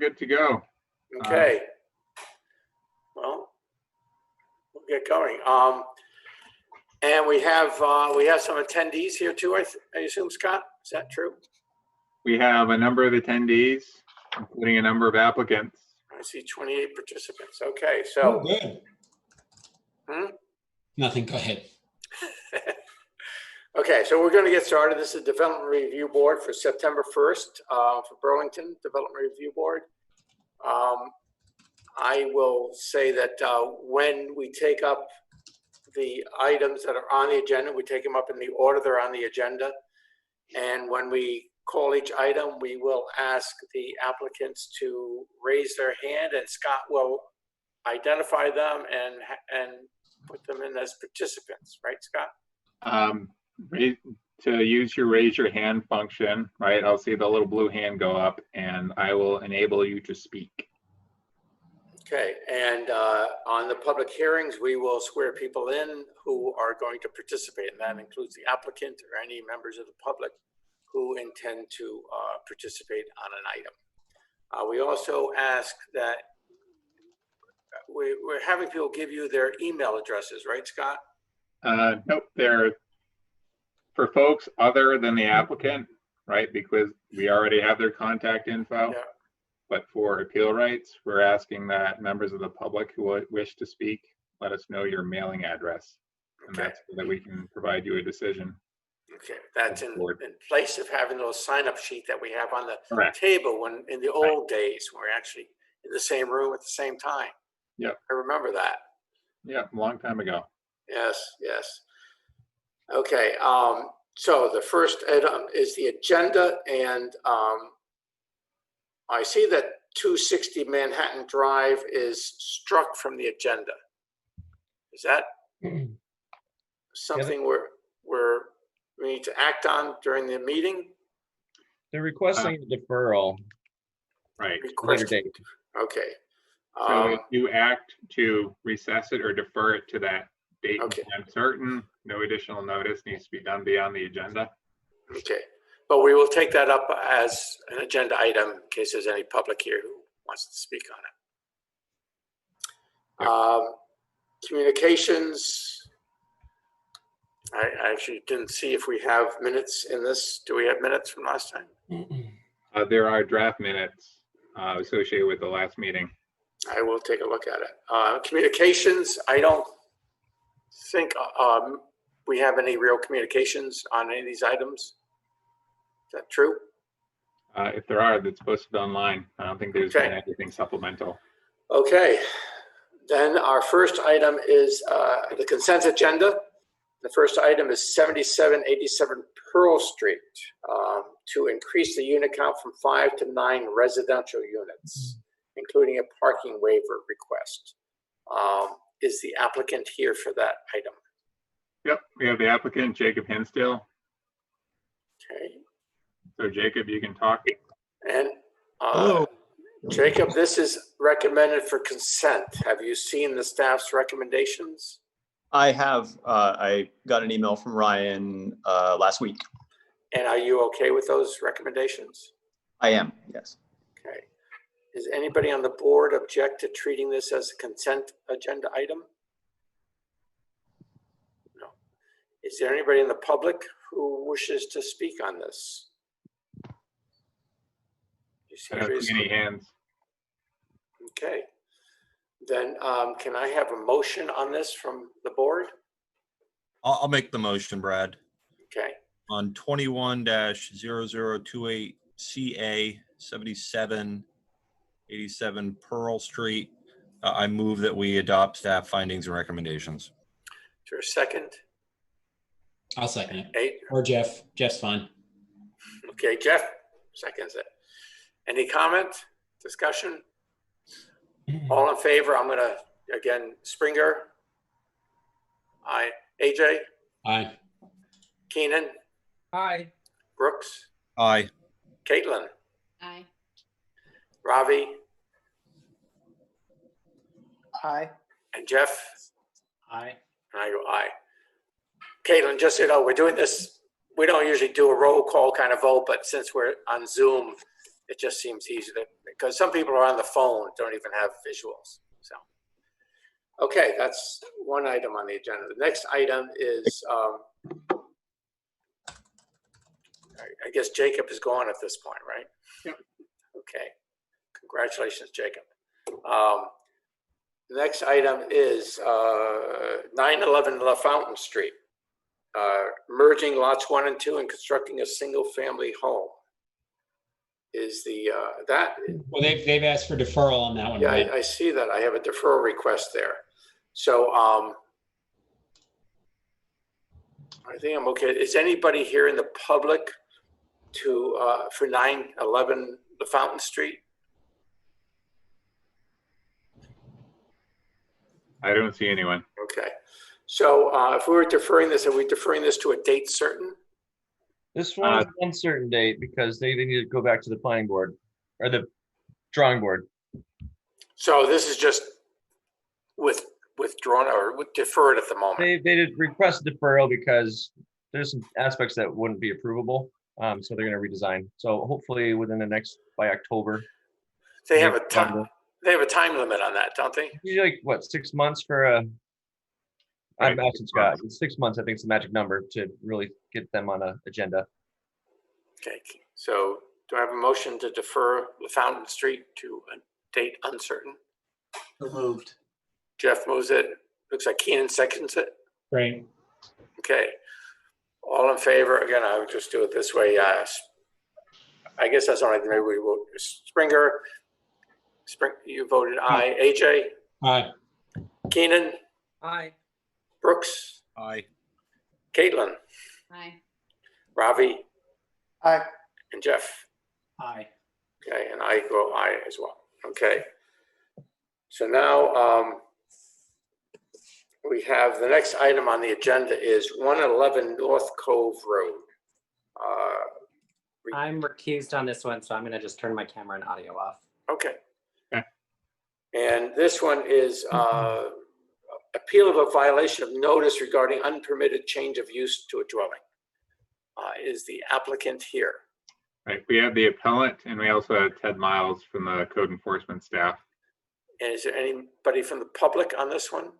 good to go. Okay. Well, we'll get going. And we have some attendees here too, I assume, Scott? Is that true? We have a number of attendees, including a number of applicants. I see 28 participants. Okay, so. Oh, good. Nothing, go ahead. Okay, so we're going to get started. This is Development Review Board for September 1st for Burlington Development Review Board. I will say that when we take up the items that are on the agenda, we take them up in the order they're on the agenda. And when we call each item, we will ask the applicants to raise their hand, and Scott will identify them and put them in as participants, right, Scott? To use your raise your hand function, right? I'll see the little blue hand go up and I will enable you to speak. Okay, and on the public hearings, we will swear people in who are going to participate, and that includes the applicant or any members of the public who intend to participate on an item. We also ask that we're having people give you their email addresses, right, Scott? Nope, they're for folks other than the applicant, right? Because we already have their contact info. Yeah. But for appeal rights, we're asking that members of the public who wish to speak, let us know your mailing address. And that's so that we can provide you a decision. Okay, that's in place of having those sign-up sheet that we have on the Correct. table when in the old days, when we're actually in the same room at the same time. Yep. I remember that. Yeah, a long time ago. Yes, yes. Okay, so the first item is the agenda, and I see that 260 Manhattan Drive is struck from the agenda. Is that something we need to act on during the meeting? They're requesting a deferral. Right. Later date. Okay. So if you act to recess it or defer it to that date and time certain, no additional notice needs to be done beyond the agenda. Okay. But we will take that up as an agenda item in case there's any public here who wants to speak on it. Yep. Communications. I actually didn't see if we have minutes in this. Do we have minutes from last time? There are draft minutes associated with the last meeting. I will take a look at it. Communications, I don't think we have any real communications on any of these items. Is that true? If there are, that's posted online. I don't think there's been anything supplemental. Okay. Then our first item is the consent agenda. The first item is 7787 Pearl Street to increase the unit count from 5 to 9 residential units, including a parking waiver request. Is the applicant here for that item? Yep, we have the applicant, Jacob Hinsdale. Okay. So Jacob, you can talk. And Jacob, this is recommended for consent. Have you seen the staff's recommendations? I have. I got an email from Ryan last week. And are you okay with those recommendations? I am, yes. Okay. Does anybody on the board object to treating this as a consent agenda item? No. Is there anybody in the public who wishes to speak on this? I don't see any hands. Okay. Then can I have a motion on this from the board? I'll make the motion, Brad. Okay. On 21-0028 CA 7787 Pearl Street, I move that we adopt staff findings and recommendations. Is there a second? I'll second it. 8. Or Jeff. Jeff's fine. Okay, Jeff seconds it. Any comment, discussion? All in favor? I'm going to, again, Springer. Aye. AJ? Aye. Keenan? Aye. Brooks? Aye. Caitlin? Aye. Ravi? Aye. And Jeff? Aye. And I go aye. Caitlin, just so you know, we're doing this, we don't usually do a roll call kind of vote, but since we're on Zoom, it just seems easier because some people are on the phone, don't even have visuals. So, okay, that's one item on the agenda. The next item is, I guess Jacob is gone at this point, right? Yep. Okay. Congratulations, Jacob. The next item is 911 Lafountain Street. Merging lots 1 and 2 and constructing a single-family home. Is the that? Well, they've asked for deferral on that one. Yeah, right? I see that. I have a deferral request there. So I think I'm okay. Is anybody here in the public to for 911 Lafountain Street? I don't see anyone. Okay. So if we were deferring this, are we deferring this to a date certain? This one's an uncertain date because they need to go back to the planning board or the drawing board. So this is just withdrawn or deferred at the moment. They did request deferral because there's some aspects that wouldn't be approvable. So they're going to redesign. So hopefully within the by October. They have a time. They have a time limit on that, don't they? Usually like what, 6 months for a. Right. I'm asking Scott. It's 6 months. I think it's the magic number to really get them on an agenda. Okay. So do I have a motion to defer Lafountain Street to a date uncertain? So moved. Jeff moves it. Looks like Keenan seconds it. Right. Okay. All in favor? Again, I would just do it this way. I guess that's only maybe we will. Springer, you voted aye. AJ, Aye. Keenan, Aye. Brooks, Aye. Caitlin, Aye. Ravi, Aye. and Jeff. Aye. Okay, and I go aye as well. Okay. So now we have the next item on the agenda is 111 North Cove Road. I'm recused on this one, so I'm going to just turn my camera and audio off. Okay. Okay. And this one is appeal of a violation of notice regarding unpermitted change of use to a dwelling. Is the applicant here? Right, we have the appellant and we also have Ted Miles from the code enforcement staff. And is there anybody from the public on this one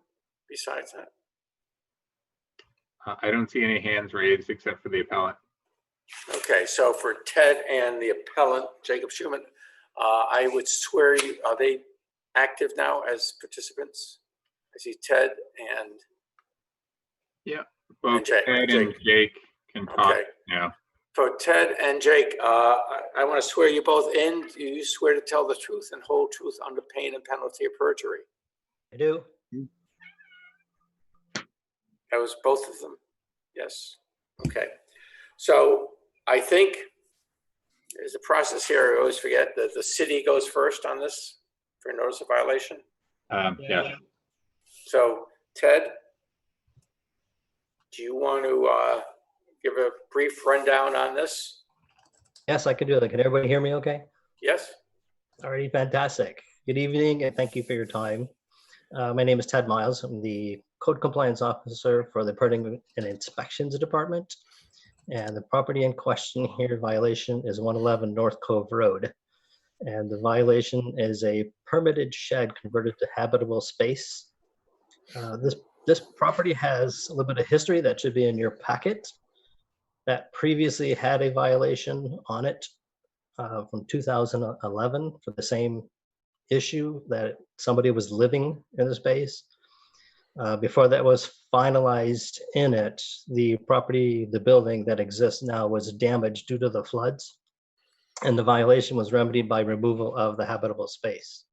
besides that? I don't see any hands raised except for the appellant. Okay, so for Ted and the appellant, Jacob Schumann, I would swear you, are they active now as participants? I see Ted and Both Jake. Ted and Jake can talk Okay. now. So Ted and Jake, I want to swear you both in. Do you swear to tell the truth and whole truth under pain and penalty of perjury? I do. That was both of them? Yes. Okay. So I think there's a process here. I always forget that the city goes first on this for notice of violation. Yeah, So Ted, do you want to give a brief rundown on this? Yes, I can do that. Can everybody hear me okay? Yes? Alrighty, fantastic. Good evening and thank you for your time. My name is Ted Miles. I'm the Code Compliance Officer for the Permitting and Inspections Department. And the property in question here violation is 111 North Cove Road. And the violation is a permitted shed converted to habitable space. This property has a little bit of history that should be in your packet. That previously had a violation on it from 2011 for the same issue that somebody was living in the space. Before that was finalized in it, the property, the building that exists now was damaged due to the floods. And the violation was remedied by removal of the habitable space.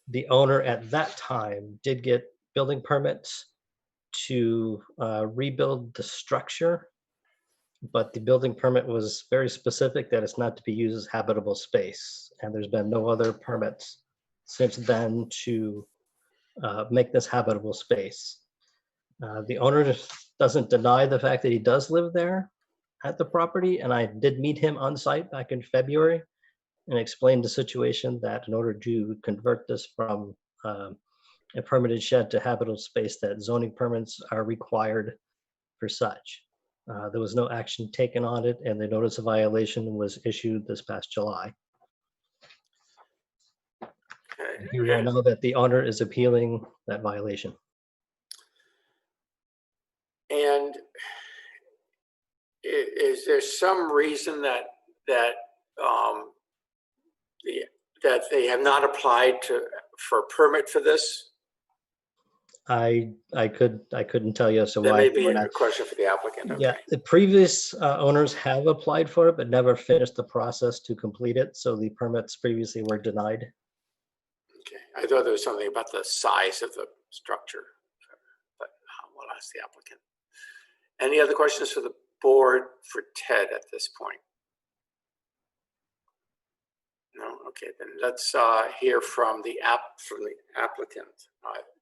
The owner at that time did get building permits to rebuild the structure, but the building permit was very specific that it's not to be used as habitable space. And there's been no other permits since then to make this habitable space. The owner doesn't deny the fact that he does live there at the property, and I did meet him on site back in February and explained the situation that in order to convert this from a permitted shed to habitable space, that zoning permits are required for such. There was no action taken on it, and the notice of violation was issued this past July. Okay. You will know that the owner is appealing that violation. And is there some reason that that they have not applied for a permit for this? I couldn't tell you as to That why. may they be were a not- question for the applicant. Yeah, Okay. the previous owners have applied for it, but never finished the process to complete it. So the permits previously were denied. Okay. I thought there was something about the size of the structure, but we'll ask the applicant. Any other questions for the board for Ted at this point? No? Okay, then let's hear from the applicant.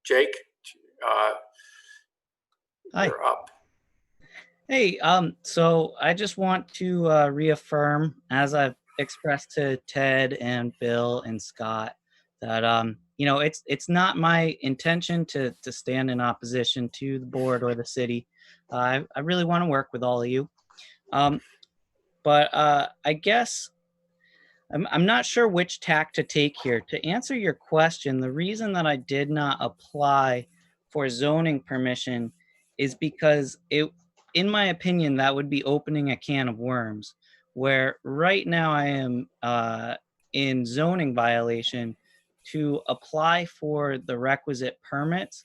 Jake, Hi. you're up. Hey, so I just want to reaffirm, as I've expressed to Ted and Bill and Scott, that it's not my intention to stand in opposition to the board or the city. I really want to work with all of you, but I guess I'm not sure which tack to take here. To answer your question, the reason that I did not apply for zoning permission is because in my opinion, that would be opening a can of worms, where right now I am in zoning violation. To apply for the requisite permits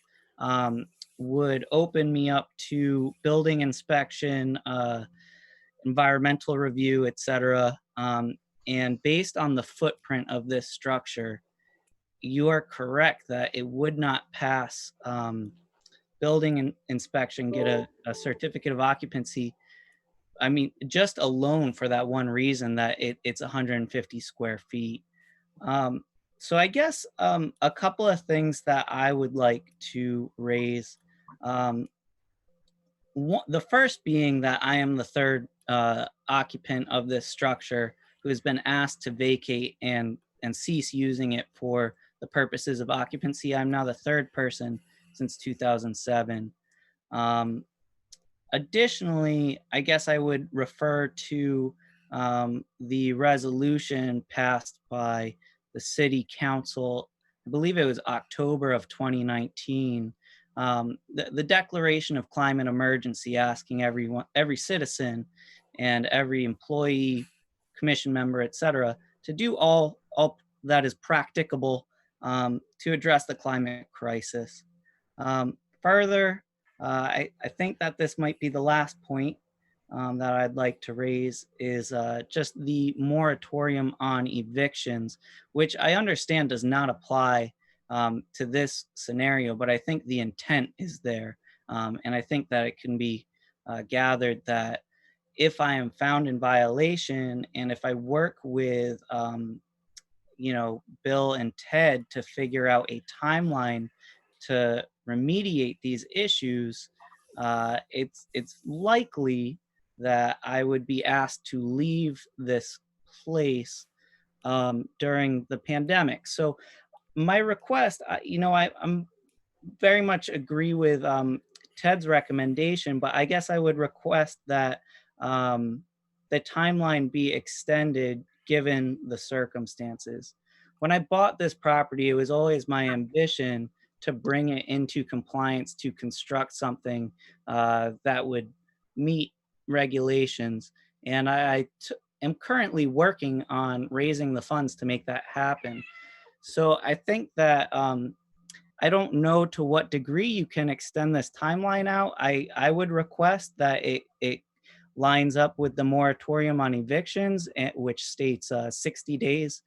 would open me up to building inspection, environmental review, etc. And based on the footprint of this structure, you are correct that it would not pass building inspection, get a certificate of occupancy. I mean, just alone for that one reason that it's 150 square feet. So I guess a couple of things that I would like to raise. The first being that I am the third occupant of this structure who has been asked to vacate and cease using it for the purposes of occupancy. I'm now the third person since 2007. Additionally, I guess I would refer to the resolution passed by the city council. I believe it was October of 2019. The declaration of climate emergency, asking every citizen and every employee, commission member, etc., to do all that is practicable to address the climate crisis. Further, I think that this might be the last point that I'd like to raise is just the moratorium on evictions, which I understand does not apply to this scenario, but I think the intent is there. And I think that it can be gathered that if I am found in violation and if I work with, Bill and Ted to figure out a timeline to remediate these issues, it's likely that I would be asked to leave this place during the pandemic. So my request, I'm very much agree with Ted's recommendation, but I guess I would request that the timeline be extended given the circumstances. When I bought this property, it was always my ambition to bring it into compliance, to construct something that would meet regulations. And I am currently working on raising the funds to make that happen. So I think that I don't know to what degree you can extend this timeline out. I would request that it lines up with the moratorium on evictions, which states 60 days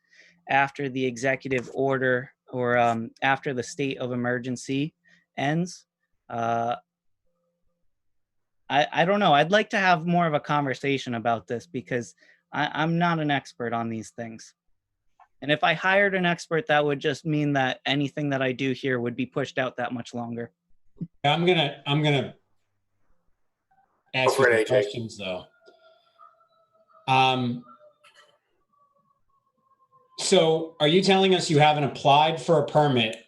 after the executive order or after the state of emergency ends. I don't know. I'd like to have more of a conversation about this because I'm not an expert on these things. And if I hired an expert, that would just mean that anything that I do here would be pushed out that much longer. I'm gonna ask Go for you it, some AJ. questions though. So are you telling us you haven't applied for a permit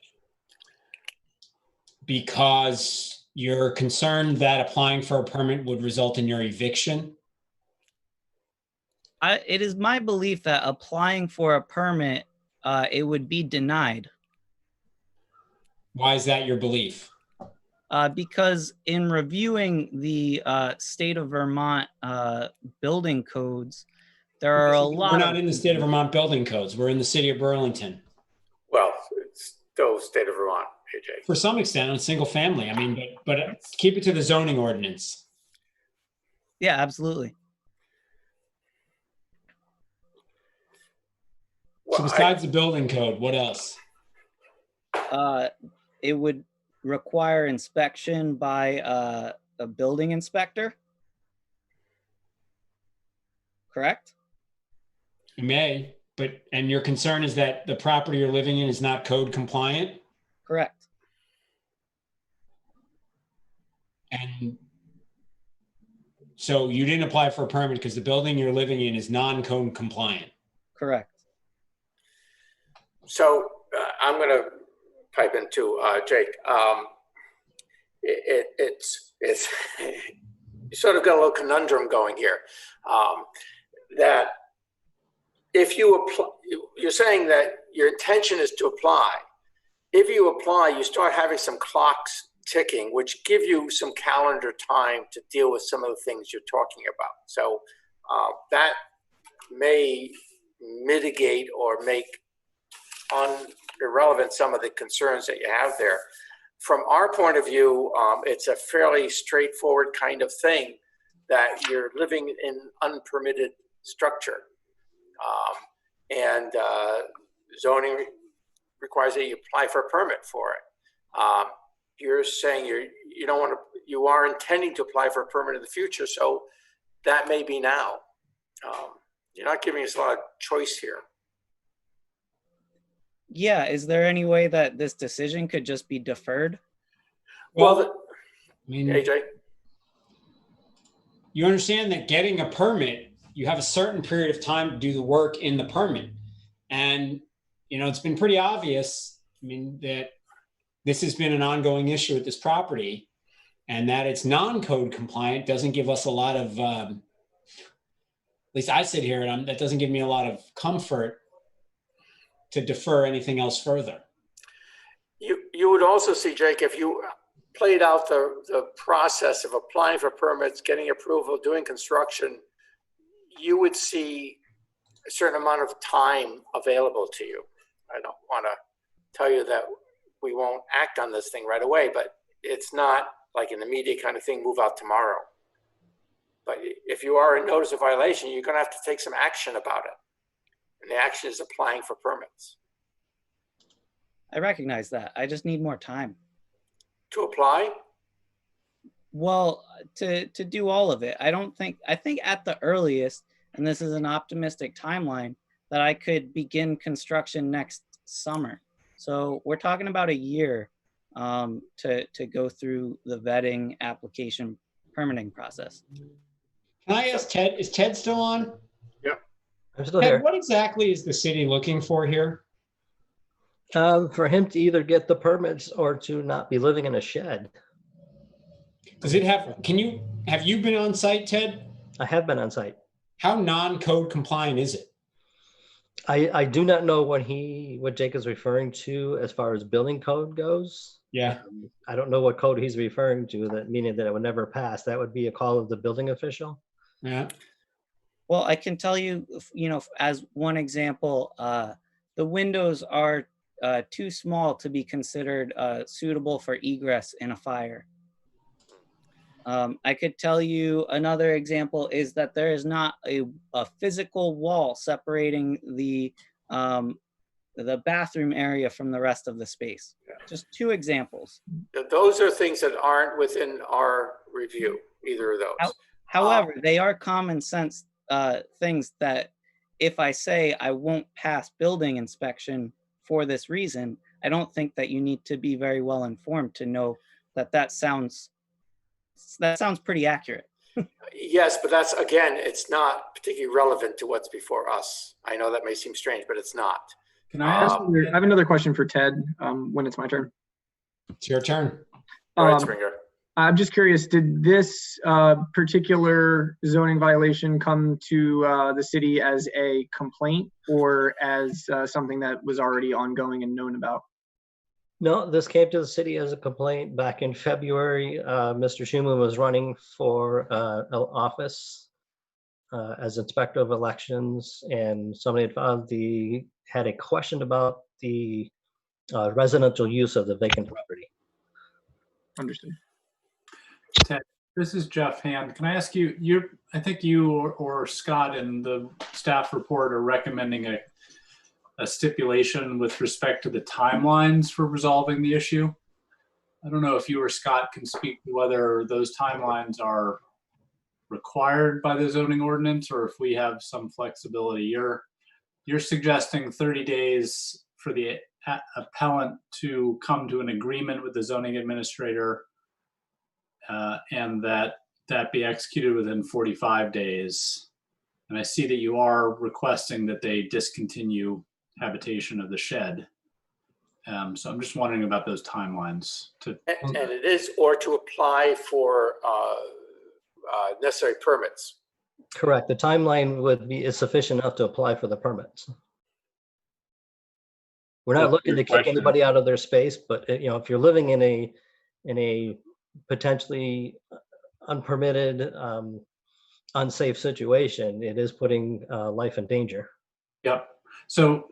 because you're concerned that applying for a permit would result in your eviction? It is my belief that applying for a permit, it would be denied. Why is that your belief? Because in reviewing the state of Vermont building codes, there are a lot We're not of, in the state of Vermont building codes. We're in the city of Burlington. Well, it's still state of Vermont, AJ. For some extent, on single family. I mean, but keep it to the zoning ordinance. yeah, absolutely. So besides the building code, what else? It would require inspection by a building inspector. Correct? You may, and your concern is that the property you're living in is not code compliant? Correct. And so you didn't apply for a permit because the building you're living in is non-code compliant? Correct. So I'm going to pipe in too, Jake. It's you sort of got a little conundrum going here. That if you apply, you're saying that your intention is to apply. If you apply, you start having some clocks ticking, which give you some calendar time to deal with some of the things you're talking about. So that may mitigate or make irrelevant some of the concerns that you have there. From our point of view, it's a fairly straightforward kind of thing that you're living in unpermitted structure. And zoning requires that you apply for a permit for it. You're saying you don't want to, you are intending to apply for a permit in the future, so that may be now. You're not giving us a lot of choice here. Yeah, is there any way that this decision could just be deferred? Well, I mean, AJ? you understand that getting a permit, you have a certain period of time to do the work in the permit. And, you know, it's been pretty obvious, I mean, that this has been an ongoing issue with this property, and that it's non-code compliant doesn't give us a lot of, at least I sit here and that doesn't give me a lot of comfort to defer anything else further. You would also see, Jake, if you played out the process of applying for permits, getting approval, doing construction, you would see a certain amount of time available to you. I don't want to tell you that we won't act on this thing right away, but it's not like an immediate kind of thing, move out tomorrow. But if you are in notice of violation, you're going to have to take some action about it. And the action is applying for permits. I recognize that. I just need more time. To apply? Well, to do all of it. I think at the earliest, and this is an optimistic timeline, that I could begin construction next summer. So we're talking about a year to go through the vetting, application, permitting process. Can I ask Ted, is Ted still on? Yep. I'm still Ted, here. what exactly is the city looking for here? For him to either get the permits or to not be living in a shed. Does it have, have you been on site, Ted? I have been on site. How non-code compliant is it? I do not know what Jake is referring to as far as building code goes. Yeah. I don't know what code he's referring to, that meaning that it would never pass. That would be a call of the building official. Yeah. Well, I can tell you, as one example, the windows are too small to be considered suitable for egress in a fire. I could tell you another example is that there is not a physical wall separating the bathroom area from the rest of the space. Yeah. Just two examples. Those are things that aren't within our review, either of those. However, they are common sense things that if I say I won't pass building inspection for this reason, I don't think that you need to be very well informed to know that that sounds pretty accurate. Yes, but that's, again, it's not particularly relevant to what's before us. I know that may seem strange, but it's not. Can I ask? I have another question for Ted when it's my turn. It's your turn. All right, Springer. I'm just curious, did this particular zoning violation come to the city as a complaint or as something that was already ongoing and known about? No, this came to the city as a complaint back in February. Mr. Schumann was running for office as inspector of elections, and somebody had a question about the residential use of the vacant property. Understood. Ted, this is Jeff Hand. Can I ask you, I think you or Scott in the staff report are recommending a stipulation with respect to the timelines for resolving the issue. I don't know if you or Scott can speak to whether those timelines are required by the zoning ordinance or if we have some flexibility. You're suggesting 30 days for the appellant to come to an agreement with the zoning administrator and that be executed within 45 days. And I see that you are requesting that they discontinue habitation of the shed. So I'm just wondering about those timelines. And it is, or to apply for necessary permits. Correct. The timeline is sufficient enough to apply for the permits. We're not looking to kick anybody out of their space, but if you're living in a potentially unpermitted, unsafe situation, it is putting life in danger. Yep. So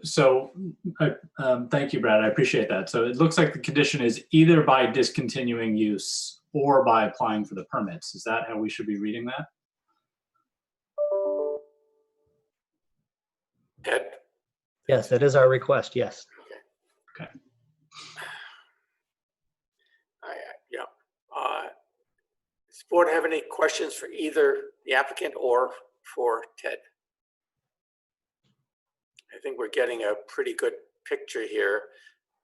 thank you, Brad. I appreciate that. So it looks like the condition is either by discontinuing use or by applying for the permits. Is that how we should be reading that? Ted? Yes, that is our request. Yes. Okay. Does the board have any questions for either the applicant or for Ted? I think we're getting a pretty good picture here.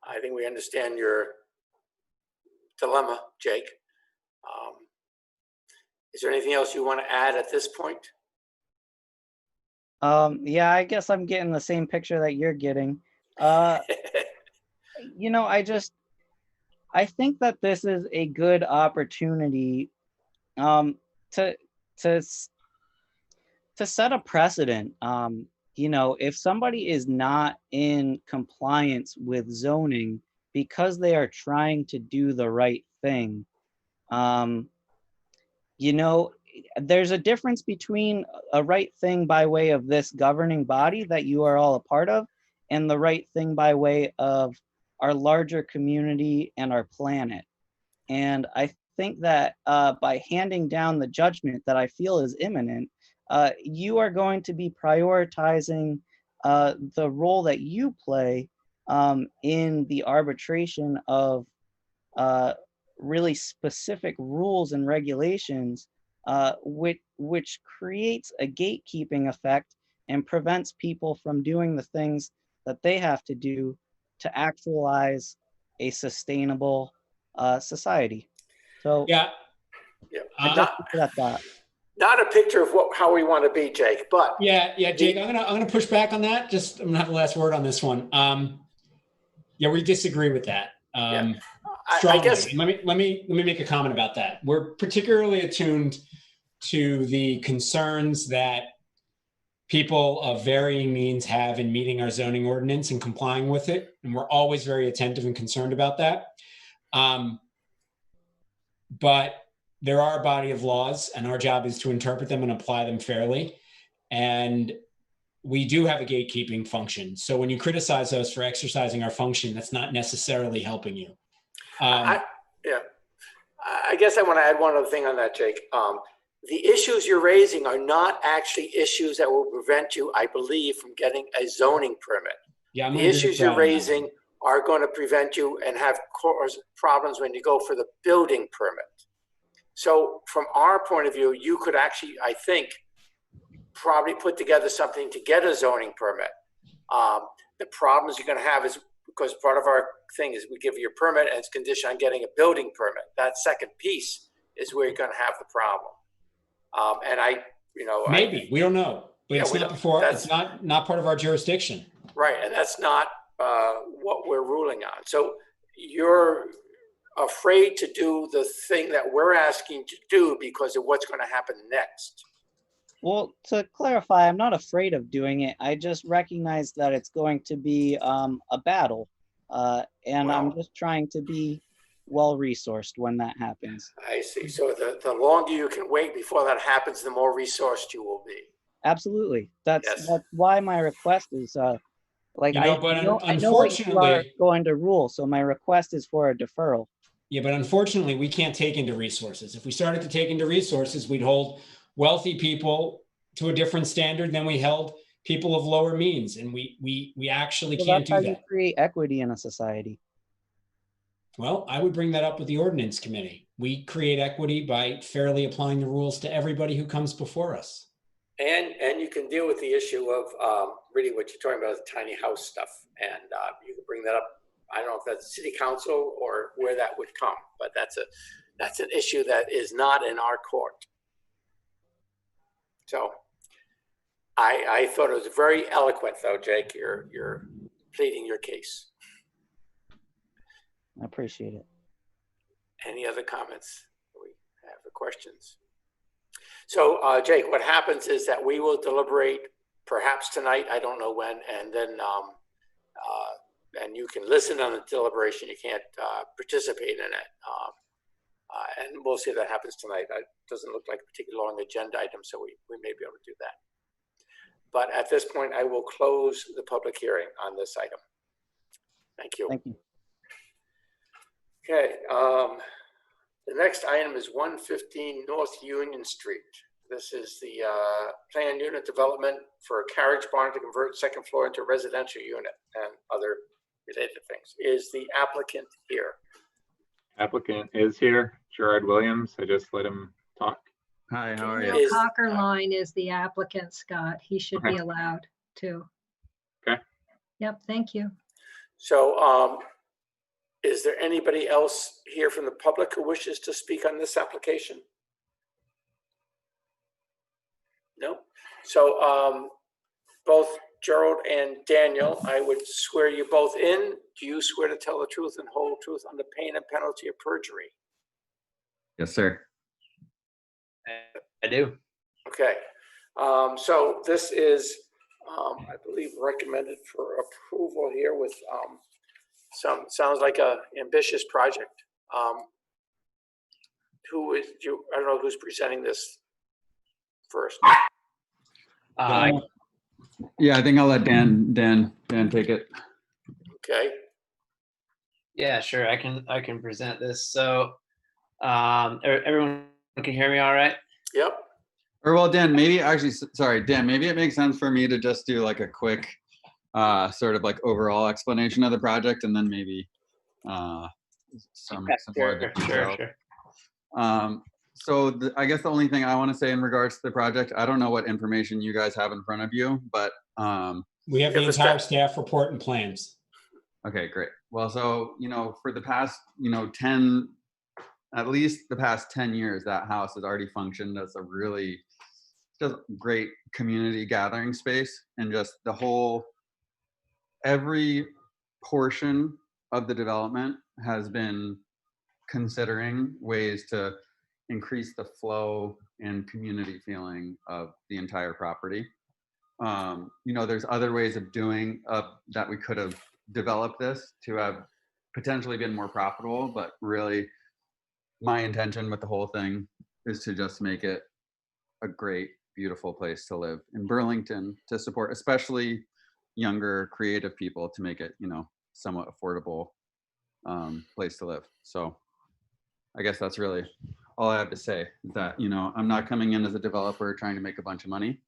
I think we understand your dilemma, Jake. Is there anything else you want to add at this point? Yeah, I guess I'm getting the same picture that you're getting. I think that this is a good opportunity to set a precedent. If somebody is not in compliance with zoning because they are trying to do the right thing, there's a difference between a right thing by way of this governing body that you are all a part of and the right thing by way of our larger community and our planet. And I think that by handing down the judgment that I feel is imminent, you are going to be prioritizing the role that you play in the arbitration of really specific rules and regulations, which creates a gatekeeping effect and prevents people from doing the things that they have to do to actualize a sustainable society. So Yeah. I just that thought. Not a picture of how we want to be, Jake, but Yeah, Jake, I'm gonna push back on that. I'm gonna have the last word on this one. Yeah, we disagree with that. I guess let me make a comment about that. We're particularly attuned to the concerns that people of varying means have in meeting our zoning ordinance and complying with it, and we're always very attentive and concerned about that. But there are a body of laws, and our job is to interpret them and apply them fairly. And we do have a gatekeeping function. So when you criticize us for exercising our function, that's not necessarily helping you. I guess I want to add one other thing on that, Jake. The issues you're raising are not actually issues that will prevent you, I believe, from getting a zoning permit. Yeah, the issues you're raising are going to prevent you and have cause problems when you go for the building permit. So from our point of view, you could actually, I think, probably put together something to get a zoning permit. The problems you're going to have is because part of our thing is we give you a permit and it's conditioned on getting a building permit. That second piece is where you're going to have the problem. Maybe we don't know, but it's not before. It's not part of our jurisdiction. Right, and that's not what we're ruling on. So you're afraid to do the thing that we're asking to do because of what's going to happen next. Well, to clarify, I'm not afraid of doing it. I just recognize that it's going to be a battle. And I'm Wow. just trying to be well-resourced when that happens. I see. So the longer you can wait before that happens, the more resourced you will be. Absolutely. That's Yes. why my request is like You know, but I know what you are unfortunately, going to rule. So my request is for a deferral. yeah, but unfortunately, we can't take into resources. If we started to take into resources, we'd hold wealthy people to a different standard than we held people of lower means, and we actually Well, can't that's do how you that. create equity in a society. Well, I would bring that up with the ordinance committee. We create equity by fairly applying the rules to everybody who comes before us. And you can deal with the issue of really what you're talking about, the tiny house stuff. And you can bring that up. I don't know if that's city council or where that would come, but that's an issue that is not in our court. So I thought it was very eloquent, though, Jake. You're pleading your case. I appreciate it. Any other comments? We have the questions. So, Jake, what happens is that we will deliberate perhaps tonight, I don't know when, and then and you can listen on the deliberation. You can't participate in it. And we'll see if that happens tonight. It doesn't look like a particularly long agenda item, so we may be able to do that. But at this point, I will close the public hearing on this item. Thank you. Thank you. Okay, the next item is 115 North Union Street. This is the planned unit development for a carriage barn to convert second floor into a residential unit and other related things. Is the applicant here? Applicant is here, Gerard Williams. I just let him talk. Hi, how are Is- you? Cockerline is the applicant, Scott. He should be Okay. allowed to. Okay. Yep, thank you. So is there anybody else here from the public who wishes to speak on this application? No? So both Gerald and Daniel, I would swear you both in. Do you swear to tell the truth and whole truth under pain and penalty of perjury? Yes, sir. I do. Okay. So this is, I believe, recommended for approval here with sounds like a ambitious project. Who is you? I don't know who's presenting this first. Yeah, I think I'll let Dan take it. Okay. Yeah, sure. I can present this. So everyone can hear me all right? Yep. Or well, Dan, maybe actually, sorry, Dan, maybe it makes sense for me to just do like a quick sort of like overall explanation of the project, and then maybe some more detail. Sure. So I guess the only thing I want to say in regards to the project, I don't know what information you guys have in front of you, but We have the entire staff report and plans. okay, great. Well, so, for the past, at least the past 10 years, that house has already functioned as a really just great community gathering space, and just every portion of the development has been considering ways to increase the flow and community feeling of the entire property. There's other ways of doing that we could have developed this to have potentially been more profitable, but really my intention with the whole thing is to just make it a great, beautiful place to live in Burlington, to support especially younger creative people, to make it, somewhat affordable place to live. So I guess that's really all I have to say, that, I'm not coming in as a developer trying to make a bunch of money.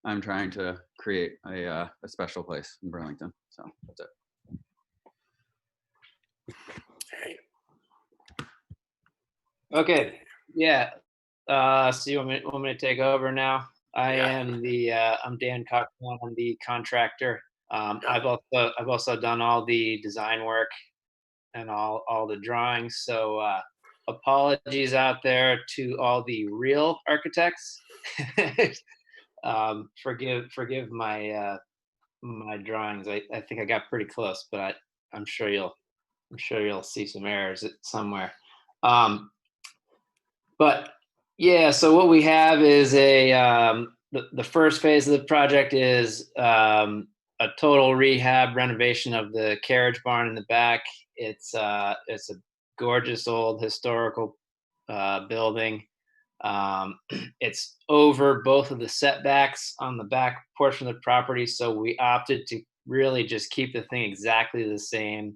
I'm trying to create a special place in Burlington. So that's it. Okay. Yeah. So you want me to take over now? I'm Dan Cochran. I'm the contractor. I've also done all the design work and all the drawings. So apologies out there to all the real architects. Forgive my my drawings. I think I got pretty close, but I'm sure you'll I'm sure you'll see some errors somewhere. But yeah, so what we have is the first phase of the project is a total rehab renovation of the carriage barn in the back. It's a gorgeous old historical building. It's over both of the setbacks on the back portion of the property, so we opted to really just keep the thing exactly the same.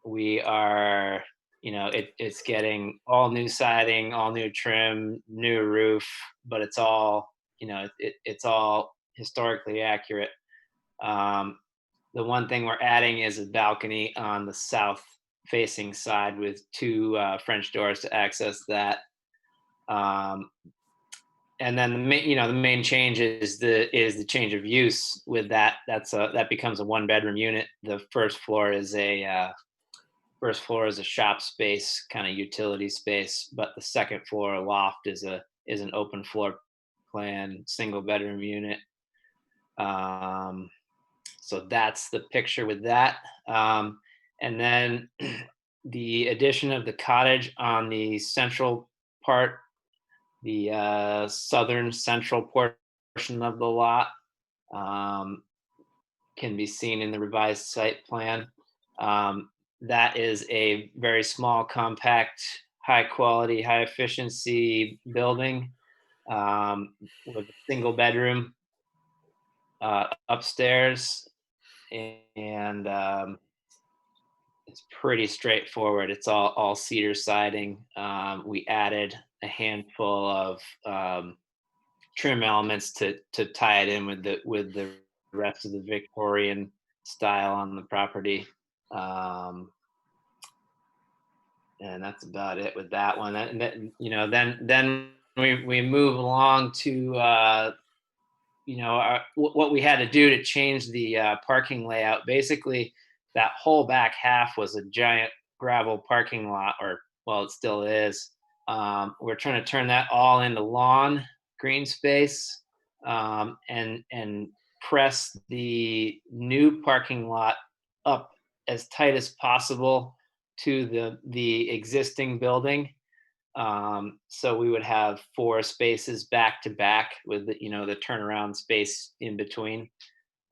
We are, it's getting all new siding, all new trim, new roof, but it's all, it's all historically accurate. The one thing we're adding is a balcony on the south facing side with two French doors to access that. And then the main change is the change of use with that. That becomes a 1-bedroom unit. The first floor is a shop space, kind of utility space, but the second floor loft is an open floor plan 1-bedroom unit. So that's the picture with that. And then the addition of the cottage on the central part, the southern central portion of the lot, can be seen in the revised site plan. That is a very small, compact, high quality, high efficiency building with a 1-bedroom upstairs, and it's pretty straightforward. It's all cedar siding. We added a handful of trim elements to tie it in with the rest of the Victorian style on the property. And that's about it with that one. And then we move along to what we had to do to change the parking layout. Basically, that whole back half was a giant gravel parking lot, it still is. We're trying to turn that all into lawn, green space, and press the new parking lot up as tight as possible to the existing building. So we would have 4 spaces back to back with the turnaround space in between.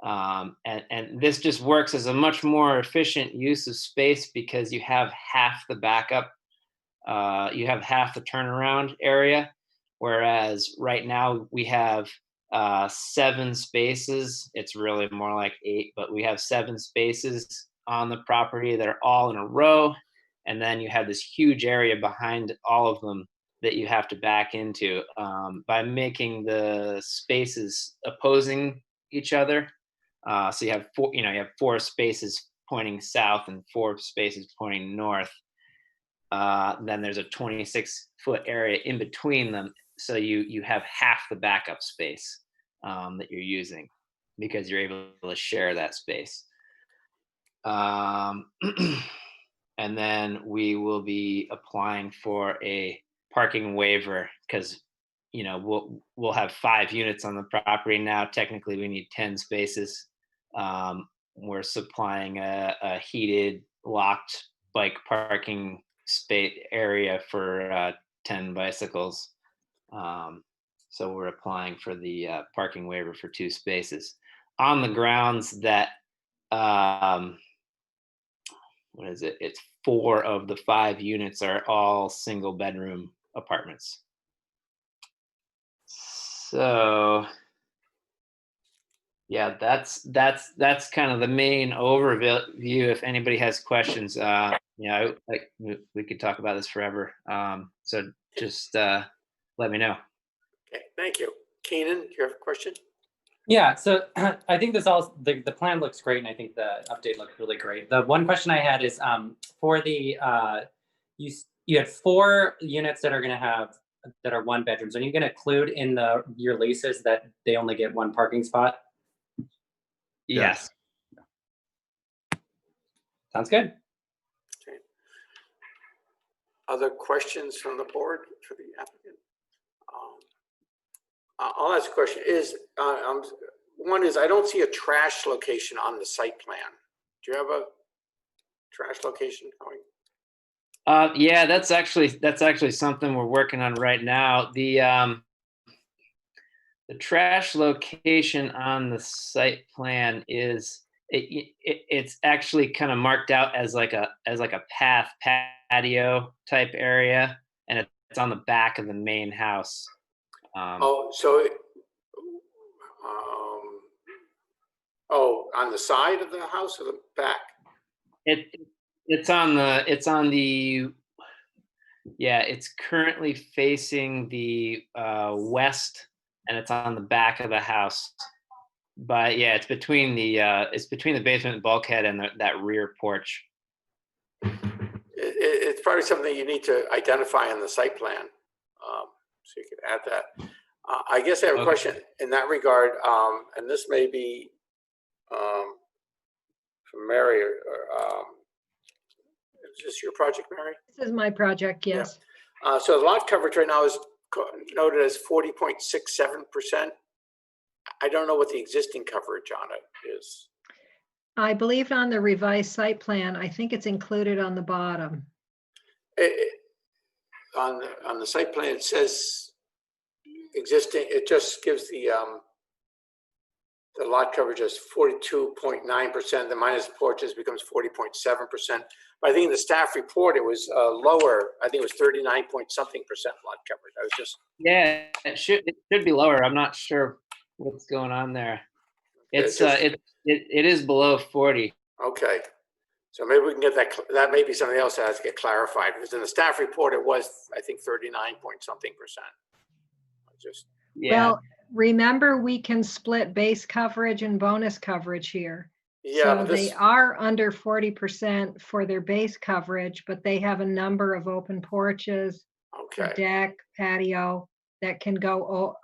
And this just works as a much more efficient use of space because you have half the backup, you have half the turnaround area, whereas right now we have 7 spaces. It's really more like 8, but we have 7 spaces on the property that are all in a row. And then you have this huge area behind all of them that you have to back into. By making the spaces opposing each other. So you have 4 spaces pointing south and 4 spaces pointing north. Then there's a 26-foot area in between them. So you have half the backup space that you're using because you're able to share that space. And then we will be applying for a parking waiver because we'll have 5 units on the property now. Technically, we need 10 spaces. We're supplying a heated, locked bike parking space area for 10 bicycles. So we're applying for the parking waiver for 2 spaces on the grounds that what is it? It's 4 of the 5 units are all 1-bedroom apartments. So yeah, that's kind of the main overview. If anybody has questions, we could talk about this forever. So just let me know. Okay, thank you. Keenan, you have a question? Yeah, so I think the plan looks great, and I think the update looks really great. The one question I had is for the you had 4 units that are 1 bedrooms. Are you going to include in your leases that they only get 1 parking spot? Yes. Sounds good. Okay. Other questions from the board for the applicant? I'll ask a question. One is, I don't see a trash location on the site plan. Do you have trash location going? Yeah, that's actually something we're working on right now. The trash location on the site plan is it's actually kind of marked out as like a patio type area, and it's on the back of the main house. On the side of the house or the back? It's currently facing the west, and it's on the back of the house. But yeah, it's between the basement bulkhead and that rear porch. It's probably something you need to identify in the site plan, so you could add that. I guess I have a question in that regard, and this may be from Mary. Is this your project, Mary? This is my project, yes. Yeah. So the lot coverage right now is noted as 40.67%. I don't know what the existing coverage on it is. I believe on the revised site plan, I think it's included on the bottom. On the site plan, it says existing. It just gives the lot coverage as 42.9%. The minus porches becomes 40.7%. But I think in the staff report it was lower. I think it was 39 point something percent lot coverage. I was just it should be lower. I'm not sure what's going on there. It is below 40. Okay, so maybe we can get that. That may be something else that has to get clarified, because in the staff report it was, I think, 39 point something percent. Well, remember, we can split base coverage and bonus coverage here. Yeah, so they are under 40% for their base coverage, but they have a number of open porches, a deck, patio that can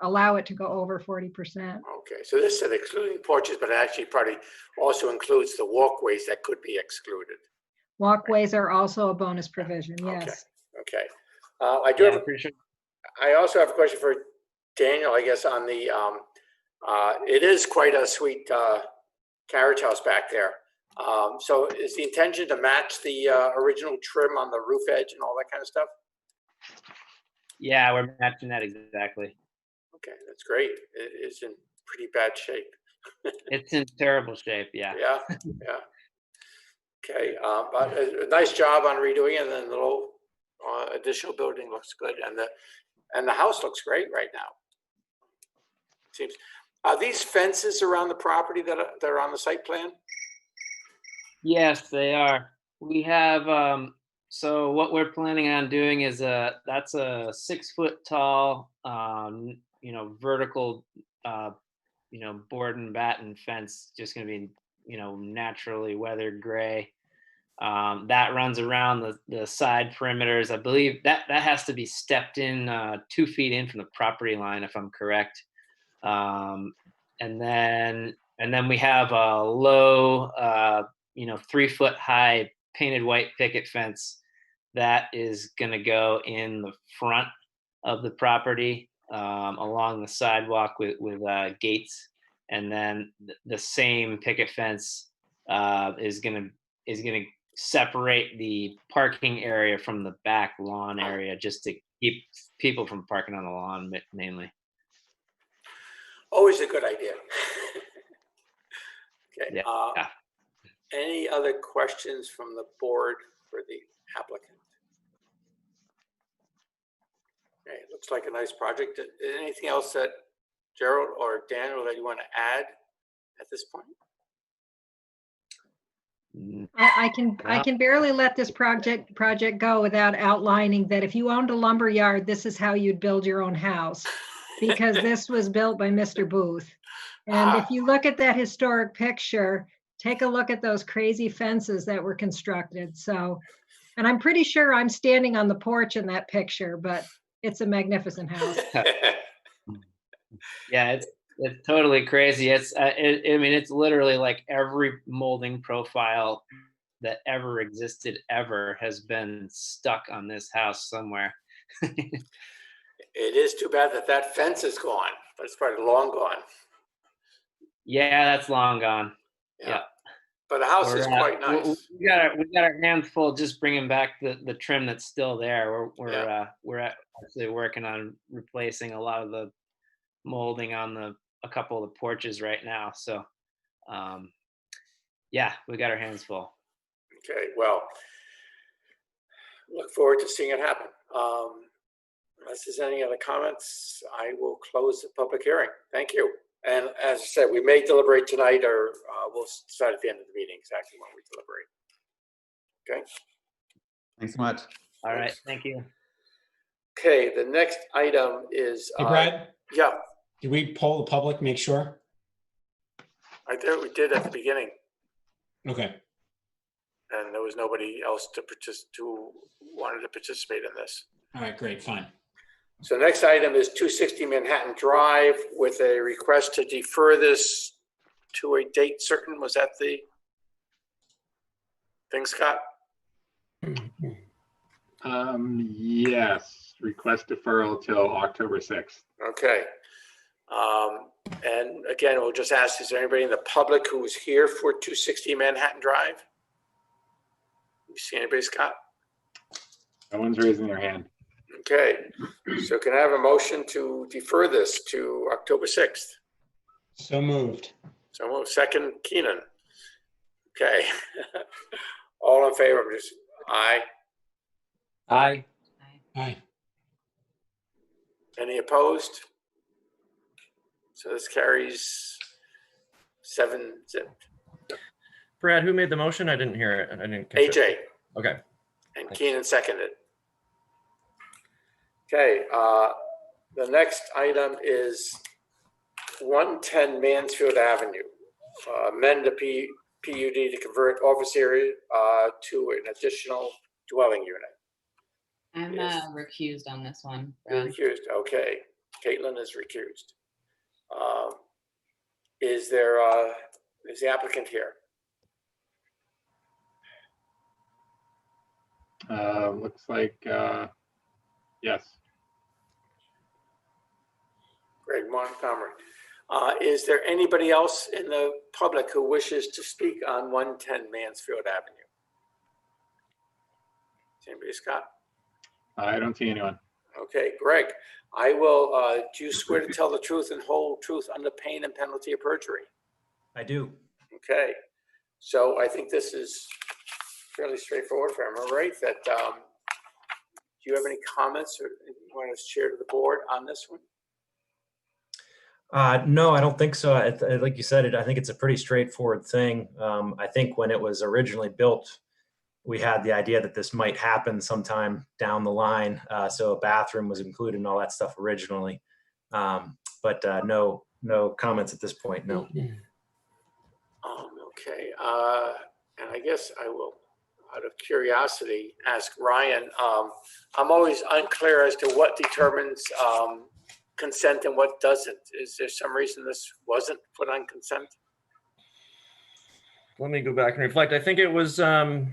allow it to go over 40%. Okay, so this said excluding porches, but it actually probably also includes the walkways that could be excluded. Walkways are also a bonus provision, yes. Okay. I also have a question for Daniel, I guess, on the, it is quite a sweet carriage house back there. So is the intention to match the original trim on the roof edge and all that kind of stuff? Yeah, we're matching that exactly. Okay, that's great. It's in pretty bad shape. It's in terrible shape, yeah. Yeah. Okay, but a nice job on redoing it, and then the little additional building looks good, and the house looks great right now. Seems. Are these fences around the property that are on the site plan? Yes, they are. We have so what we're planning on doing is that's a 6 foot tall vertical board and batten fence, just going to be naturally weathered gray, that runs around the side perimeters. I believe that has to be stepped in 2 feet in from the property line, if I'm correct. And then we have a low 3 foot high painted white picket fence that is going to go in the front of the property, along the sidewalk with gates, and then the same picket fence is going to separate the parking area from the back lawn area, just to keep people from parking on the lawn mainly. Always a good idea. Okay. Yeah. Any other questions from the board for the applicant? Okay, it looks like a nice project. Anything else that Gerald or Daniel that you want to add at this point? I can barely let this project go without outlining that if you owned a lumber yard, this is how you'd build your own house, because this was built by Mr. Booth. And if you look at that historic picture, take a look at those crazy fences that were constructed. So, and I'm pretty sure I'm standing on the porch in that picture, but it's a magnificent house. Yeah, it's totally crazy. It's literally like every molding profile that ever existed ever has been stuck on this house somewhere. It is too bad that fence is gone, but it's probably long gone. Yeah, that's long gone. Yeah. But the house is quite nice. We got our hands full just bringing back the trim that's still there. We're actually working on replacing a lot of the molding on a couple of the porches right now. So yeah, we got our hands full. Okay, well, look forward to seeing it happen. Unless there's any other comments, I will close the public hearing. Thank you. And as I said, we may deliberate tonight, or we'll decide at the end of the meeting exactly when we deliberate. Okay. Thanks so much. All right, thank you. Okay, the next item is. Hey, Brad? Yeah. Did we poll the public, make sure? I think we did at the beginning. Okay. And there was nobody else who wanted to participate in this. All right, great, fine. So next item is 260 Manhattan Drive with a request to defer this to a date certain. Was that the thing, Scott? Yes, request deferral till October 6th. Okay. And again, we'll just ask, is there anybody in the public who is here for 260 Manhattan Drive? You see anybody, Scott? No one's raising their hand. Okay, so can I have a motion to defer this to October 6th? So moved. So move. Second, Keenan. Okay. All in favor, just aye. Aye. Aye. Any opposed? So this carries 7-0. Brad, who made the motion? I didn't hear it. I didn't catch AJ. it. Okay. And Keenan seconded. Okay, the next item is 110 Mansfield Avenue. Amend the PUD to convert office area to an additional dwelling unit. I'm Yes. recused on this one. You're Brad. recused. Okay, Caitlin is recused. Is the applicant here? Looks like, yes. Greg Montgomery. Is there anybody else in the public who wishes to speak on 110 Mansfield Avenue? Is anybody, Scott? I don't see anyone. Okay, Greg, I will, do you swear to tell the truth and whole truth under pain and penalty of perjury? I do. Okay, so I think this is fairly straightforward for him, all right? That, do you have any comments or you want to share to the board on this one? No, I don't think so. Like you said, I think it's a pretty straightforward thing. I think when it was originally built, we had the idea that this might happen sometime down the line. So a bathroom was included and all that stuff originally. But no comments at this point, no. Okay, and I guess I will, out of curiosity, ask Ryan. I'm always unclear as to what determines consent and what doesn't. Is there some reason this wasn't put on consent? Let me go back and reflect. I think it was, I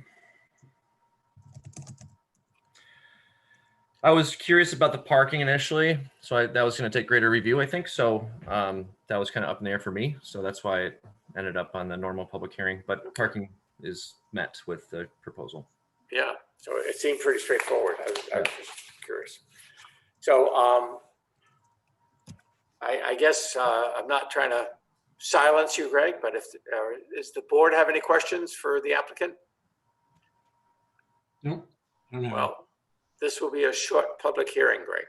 was curious about the parking initially, so that was going to take greater review, I think. So that was kind of up in the air for me. So that's why it ended up on the normal public hearing. But parking is met with the proposal. Yeah, so it seemed pretty straightforward. I was just curious. So I guess I'm not trying to silence you, Greg, but if does the board have any questions for the applicant? No, I don't know. Well, this will be a short public hearing, Greg.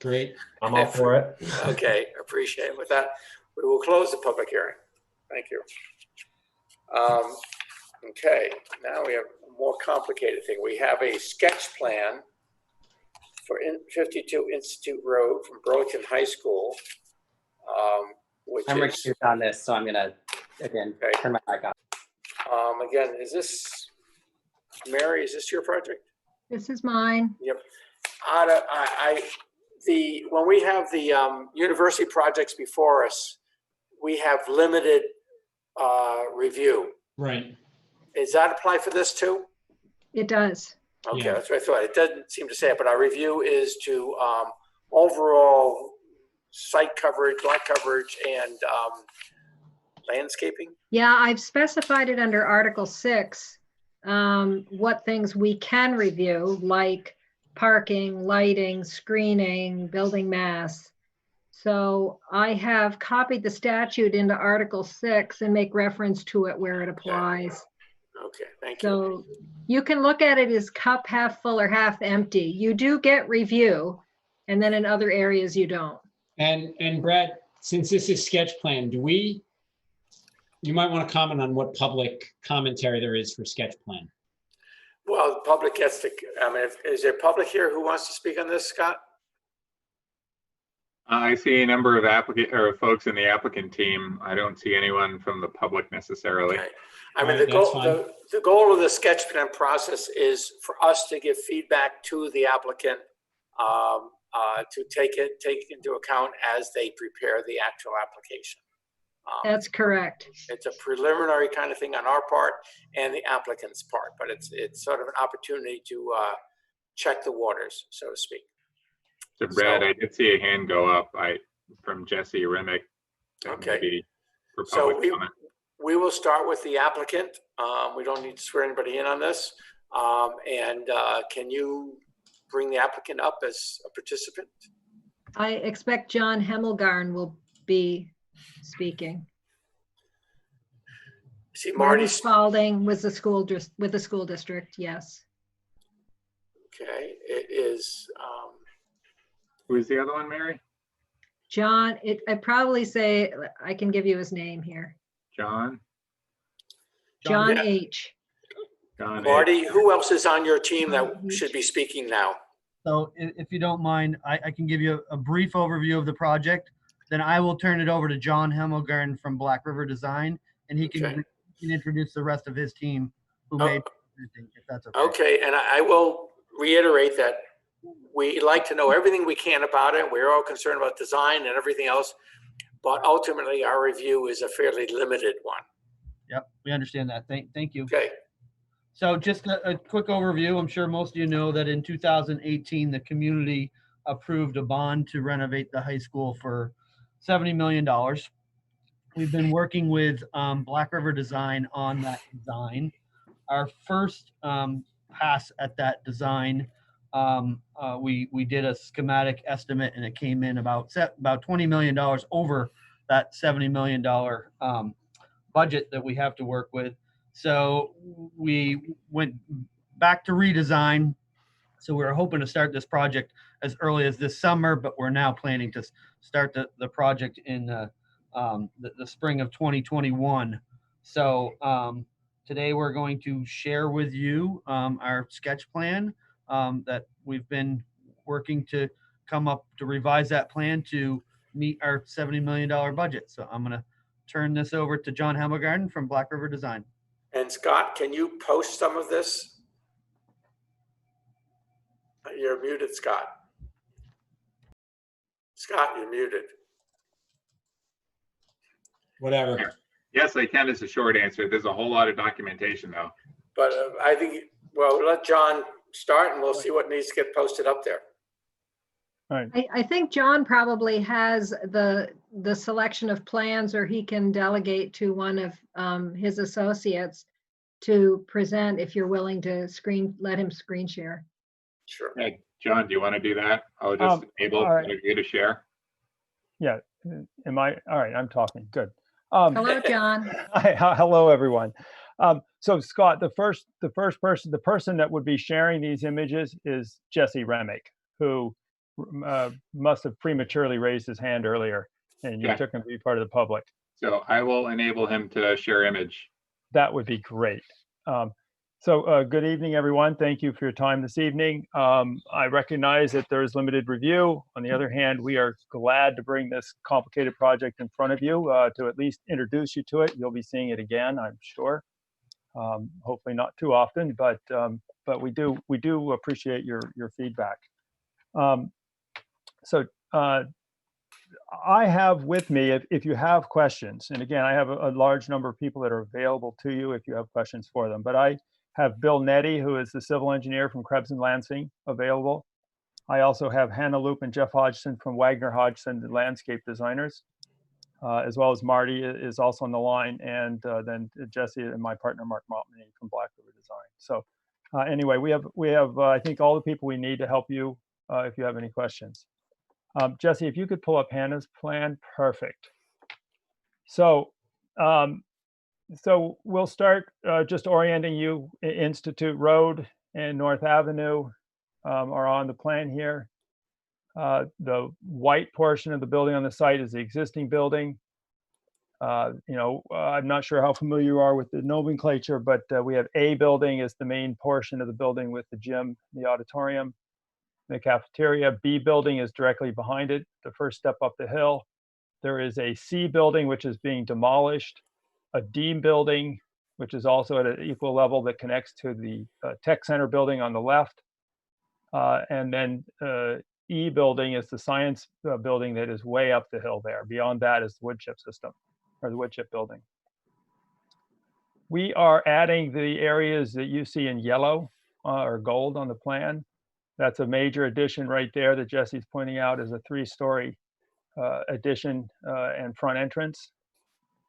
Great. I'm all for it. Okay, appreciate it. With that, we will close the public hearing. Thank you. Okay, now we have a more complicated thing. We have a sketch plan for 52 Institute Road from Burlington High School. Which I'm is, recused on this, so I'm gonna again turn my mic on. again, is this, Mary, is this your project? This is mine. Yep. When we have the university projects before us, we have limited review. Right. Does that apply for this too? It does. Okay, Yeah. that's what I thought. It doesn't seem to say it, but our review is to overall site coverage, lot coverage, and landscaping? Yeah, I've specified it under Article 6, what things we can review, like parking, lighting, screening, building mass. So I have copied the statute into Article 6 and make reference to it where it applies. Okay, thank you. So you can look at it as cup half full or half empty. You do get review, and then in other areas you don't. And Brad, since this is sketch plan, you might want to comment on what public commentary there is for sketch plan. Well, the public gets to, I mean, is there public here who wants to speak on this, Scott? I see a number of folks in the applicant team. I don't see anyone from the public necessarily. Okay. I mean, the goal of the sketch plan process is for us to give feedback to the applicant to take into account as they prepare the actual application. That's correct. It's a preliminary kind of thing on our part and the applicant's part, but it's sort of an opportunity to check the waters, so to speak. So Brad, I did see a hand go up from Jesse Remick. Okay. For So public comment. we will start with the applicant. We don't need to swear anybody in on this. Can you bring the applicant up as a participant? I expect John Hemmelgarn will be speaking. See, Marty Spalding with the school district. Yes. Okay, it is. Who is the other one, Mary? John. I probably say I can give you his name here. John Yeah. H. John Marty, H. who else is on your team that should be speaking now? So if you don't mind, I can give you a brief overview of the project. Then I will turn it over to John Hemmelgarn from Black River Design, and he can introduce the rest of his team who made everything, if that's okay. Okay, and I will reiterate that we like to know everything we can about it. We're all concerned about design and everything else, but ultimately our review is a fairly limited one. Yep, we understand that. Thank you. Okay. So just a quick overview. I'm sure most of you know that in 2018, the community approved a bond to renovate the high school for $70 million. We've been working with Black River Design on that design. Our first pass at that design, we did a schematic estimate, and it came in about $20 million over that $70 million budget that we have to work with. So we went back to redesign. So we were hoping to start this project as early as this summer, but we're now planning to start the project in the spring of 2021. So today we're going to share with you our sketch plan that we've been working to come up to revise that plan to meet our $70 million budget. So I'm going to turn this over to John Hemmelgarn from Black River Design. And Scott, can you post some of this? You're muted, Scott. Scott, you're muted. Whatever. Yes, I can. It's a short answer. There's a whole lot of documentation though. But I think, well, let John start and we'll see what needs to get posted up there. All right. I think John probably has the selection of plans, or he can delegate to one of his associates to present if you're willing to let him screen share. Sure. Hey, John, do you want to do that? I'll just enable you to share. Yeah. Am I all right? I'm talking. Good. Hello, John. Hi, hello, everyone. So Scott, the person that would be sharing these images is Jesse Remick, who must have prematurely raised his hand earlier, and you took him to be part of the public. So I will enable him to share image. That would be great. So good evening, everyone. Thank you for your time this evening. I recognize that there is limited review. On the other hand, we are glad to bring this complicated project in front of you to at least introduce you to it. You'll be seeing it again, I'm sure. Hopefully not too often, but we do appreciate your feedback. So I have with me, if you have questions, and again, I have a large number of people that are available to you if you have questions for them, but I have Bill Nettie, who is the civil engineer from Krebs and Lansing, available. I also have Hannah Loop and Jeff Hodgson from Wagner Hodgson, the landscape designers. as well as Marty is also on the line, and then Jesse and my partner Mark Montmany from Black River Design. So anyway, we have I think all the people we need to help you if you have any questions. Jesse, if you could pull up Hannah's plan, perfect. So so we'll start just orienting you. Institute Road and North Avenue are on the plan here. The white portion of the building on the site is the existing building. I'm not sure how familiar you are with the nomenclature, but we have A building is the main portion of the building with the gym, the auditorium, the cafeteria. B building is directly behind it, the first step up the hill. There is a C building, which is being demolished, a D building, which is also at an equal level that connects to the tech center building on the left. And then E building is the science building that is way up the hill there. Beyond that is the wood chip system, or the wood chip building. We are adding the areas that you see in yellow or gold on the plan. That's a major addition right there that Jesse's pointing out is a 3-story addition and front entrance.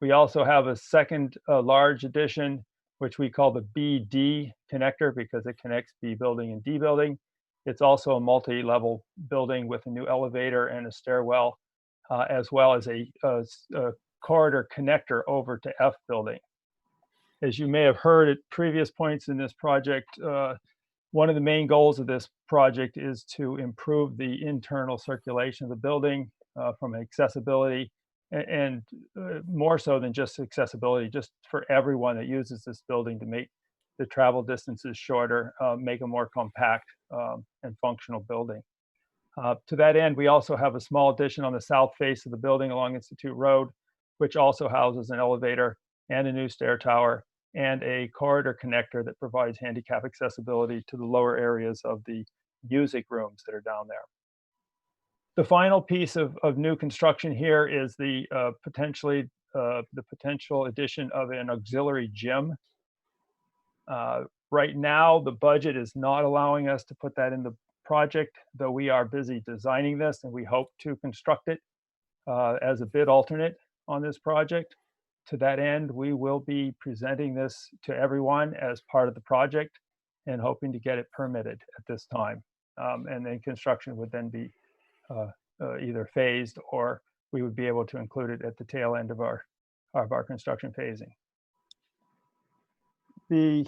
We also have a second large addition, which we call the BD connector because it connects B building and D building. It's also a multi-level building with a new elevator and a stairwell, as well as a corridor connector over to F building. As you may have heard at previous points in this project, one of the main goals of this project is to improve the internal circulation of the building from accessibility and more so than just accessibility, just for everyone that uses this building to make the travel distances shorter, make a more compact and functional building. To that end, we also have a small addition on the south face of the building along Institute Road, which also houses an elevator and a new stair tower and a corridor connector that provides handicap accessibility to the lower areas of the music rooms that are down there. The final piece of new construction here is the potential addition of an auxiliary gym. Right now, the budget is not allowing us to put that in the project, though we are busy designing this and we hope to construct it as a bid alternate on this project. To that end, we will be presenting this to everyone as part of the project and hoping to get it permitted at this time. And then construction would then be either phased or we would be able to include it at the tail end of our construction phasing. The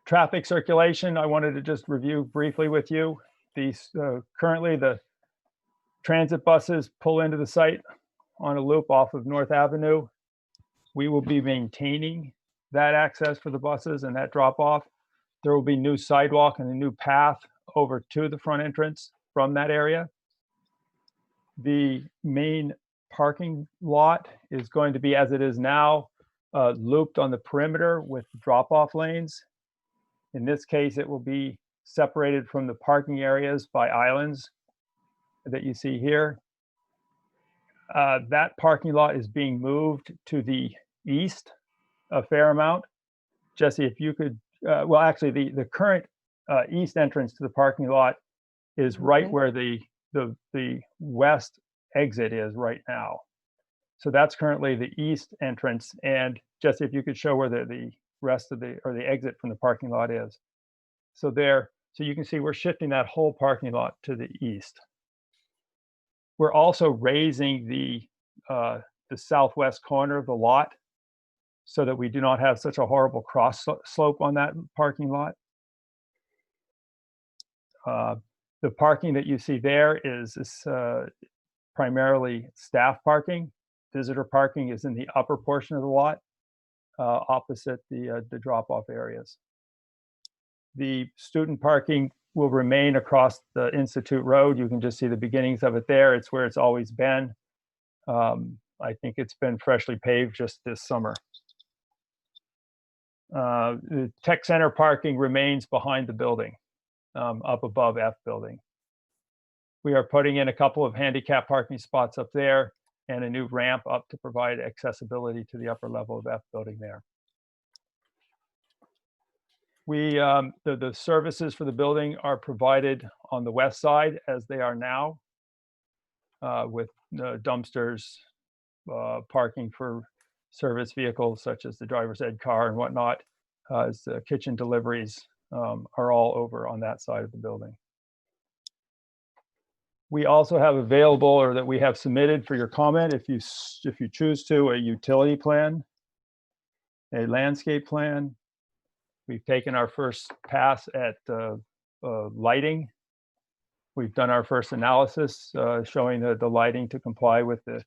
traffic circulation, I wanted to just review briefly with you. Currently the transit buses pull into the site on a loop off of North Avenue. We will be maintaining that access for the buses and that drop off. There will be new sidewalk and a new path over to the front entrance from that area. The main parking lot is going to be, as it is now, looped on the perimeter with drop-off lanes. In this case, it will be separated from the parking areas by islands that you see here. That parking lot is being moved to the east a fair amount. Jesse, if you could, well, actually the current east entrance to the parking lot is right where the west exit is right now. So that's currently the east entrance. And Jesse, if you could show where the rest of the exit from the parking lot is. So so you can see we're shifting that whole parking lot to the east. We're also raising the southwest corner of the lot so that we do not have such a horrible cross slope on that parking lot. The parking that you see there is primarily staff parking. Visitor parking is in the upper portion of the lot, opposite the drop-off areas. The student parking will remain across the Institute Road. You can just see the beginnings of it there. It's where it's always been. I think it's been freshly paved just this summer. The tech center parking remains behind the building, up above F building. We are putting in a couple of handicap parking spots up there and a new ramp up to provide accessibility to the upper level of F building there. The services for the building are provided on the west side as they are now, with dumpsters, parking for service vehicles such as the driver's ed car and whatnot, as the kitchen deliveries are all over on that side of the building. We also have available, or that we have submitted for your comment, if you choose to, a utility plan, a landscape plan. We've taken our first pass at lighting. We've done our first analysis showing the lighting to comply with the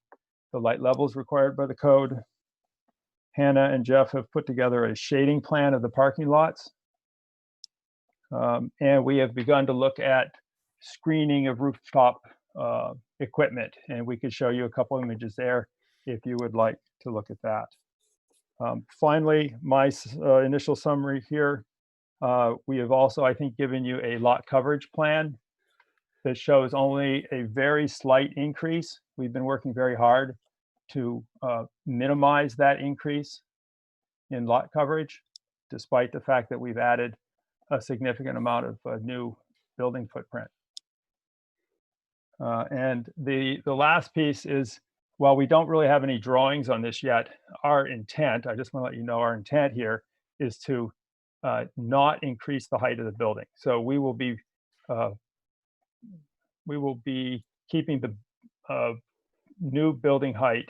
light levels required by the code. Hannah and Jeff have put together a shading plan of the parking lots. And we have begun to look at screening of rooftop equipment. And we could show you a couple images there if you would like to look at that. Finally, my initial summary here. We have also, I think, given you a lot coverage plan that shows only a very slight increase. We've been working very hard to minimize that increase in lot coverage, despite the fact that we've added a significant amount of new building footprint. And the last piece is, while we don't really have any drawings on this yet, our intent, I just want to let you know, our intent here is to not increase the height of the building. So we will be keeping the new building height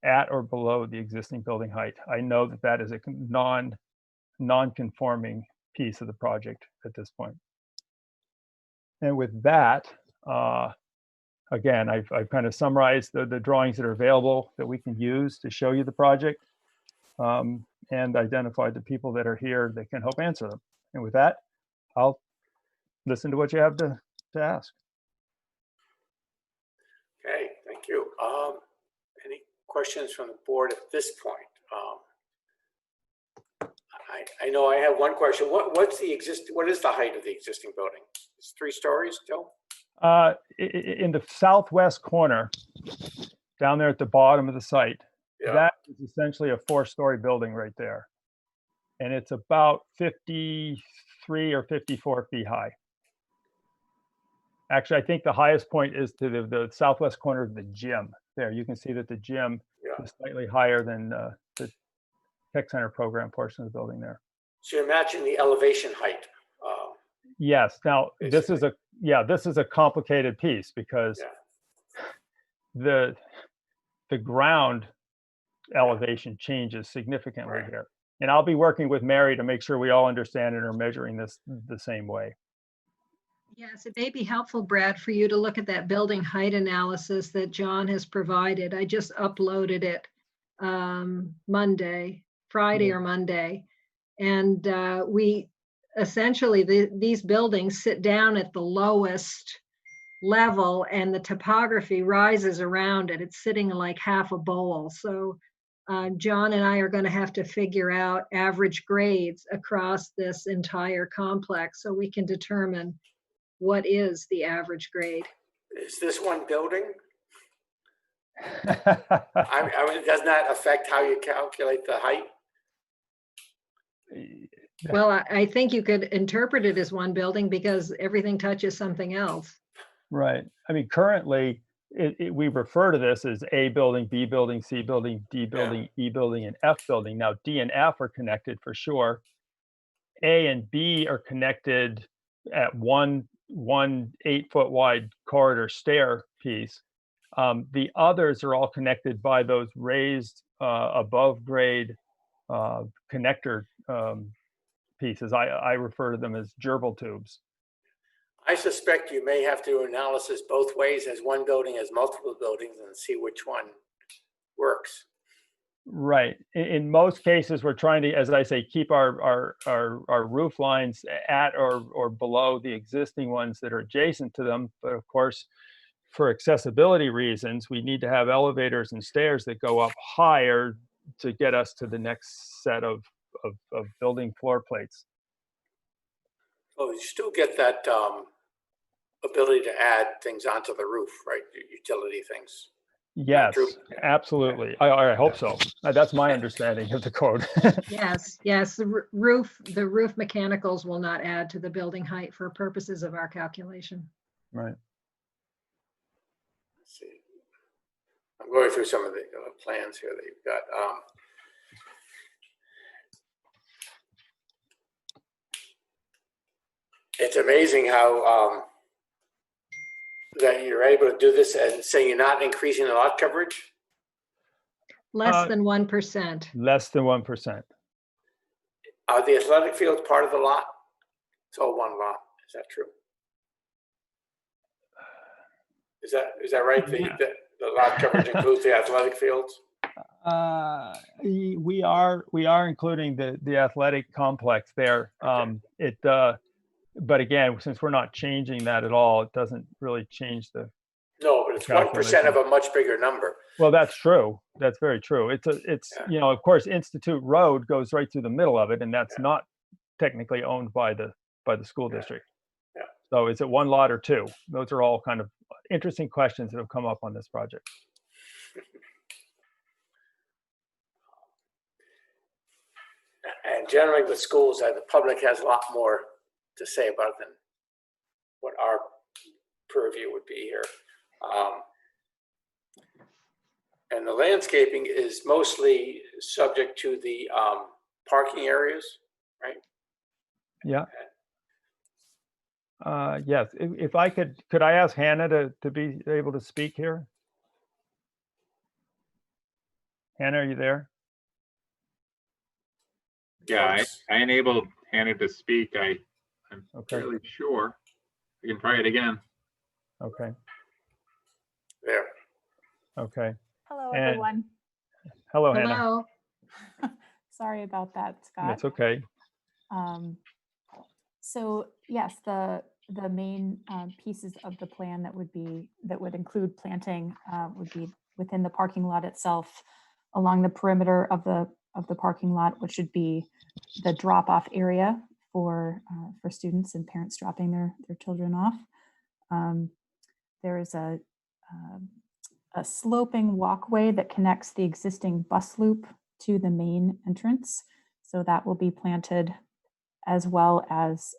at or below the existing building height. I know that that is a non-conforming piece of the project at this point. And with that, again, I've kind of summarized the drawings that are available that we can use to show you the project, and identified the people that are here that can help answer them. And with that, I'll listen to what you have to ask. Okay, thank you. Any questions from the board at this point? I know I have one question. What is the height of the existing building? It's 3 stories still? In the southwest corner, down there at the bottom of the site, that is essentially a 4-story building right there. And it's about 53 or 54 feet high. Actually, I think the highest point is to the southwest corner of the gym. There, you can see that the gym is slightly higher than the tech center program portion of the building there. So you're matching the elevation height. Yes. Now, this is a complicated piece because the ground elevation changes significantly here. And I'll be working with Mary to make sure we all understand and are measuring this the same way. Yes, it may be helpful, Brad, for you to look at that building height analysis that John has provided. I just uploaded it Friday or Monday. And we essentially, these buildings sit down at the lowest level and the topography rises around it. It's sitting like half a bowl. So John and I are going to have to figure out average grades across this entire complex so we can determine what is the average grade. Is this one building? I mean, does that affect how you calculate the height? Well, I think you could interpret it as one building because everything touches something else. Right. I mean, currently, we refer to this as A building, B building, C building, D building, E building, and F building. Now, D and F are connected for sure. A and B are connected at one 8-foot wide corridor stair piece. The others are all connected by those raised above grade connector pieces. I refer to them as gerbil tubes. I suspect you may have to do analysis both ways, as one building as multiple buildings, and see which one works. Right. In most cases, we're trying to, as I say, keep our roof lines at or below the existing ones that are adjacent to them. But of course, for accessibility reasons, we need to have elevators and stairs that go up higher to get us to the next set of building floor plates. Oh, you still get that ability to add things onto the roof, right? Utility things. Yes, absolutely. I hope so. That's my understanding of the code. Yes. The roof mechanicals will not add to the building height for purposes of our calculation. Right. Let's see. I'm going through some of the plans here that you've got. It's amazing how that you're able to do this and say you're not increasing the lot coverage. Less than 1%. Less than 1%. Are the athletic fields part of the lot? It's all one lot. Is that true? Is that right? The lot coverage includes the athletic fields? We are including the athletic complex there. But again, since we're not changing that at all, it doesn't really change the. No, but it's 1% of a much bigger number. Well, that's true. That's very true. It's you know, of course, Institute Road goes right through the middle of it, and that's not technically owned by the school district. Yeah. So is it one lot or two? Those are all kind of interesting questions that have come up on this project. And generally with schools, the public has a lot more to say about it than what our purview would be here. And the landscaping is mostly subject to the parking areas, right? Yeah. Yes, if I could I ask Hannah to be able to speak here? Hannah, are you there? Yeah, I enabled Hannah to speak. I'm Okay. fairly sure. I can try it again. Okay. There. Okay. Hello, And- everyone. Hello, Hannah. Hello. Sorry about that, Scott. That's okay. So yes, the main pieces of the plan that would include planting would be within the parking lot itself, along the perimeter of the parking lot, which should be the drop-off area for students and parents dropping their children off. There is a sloping walkway that connects the existing bus loop to the main entrance. So that will be planted, as well as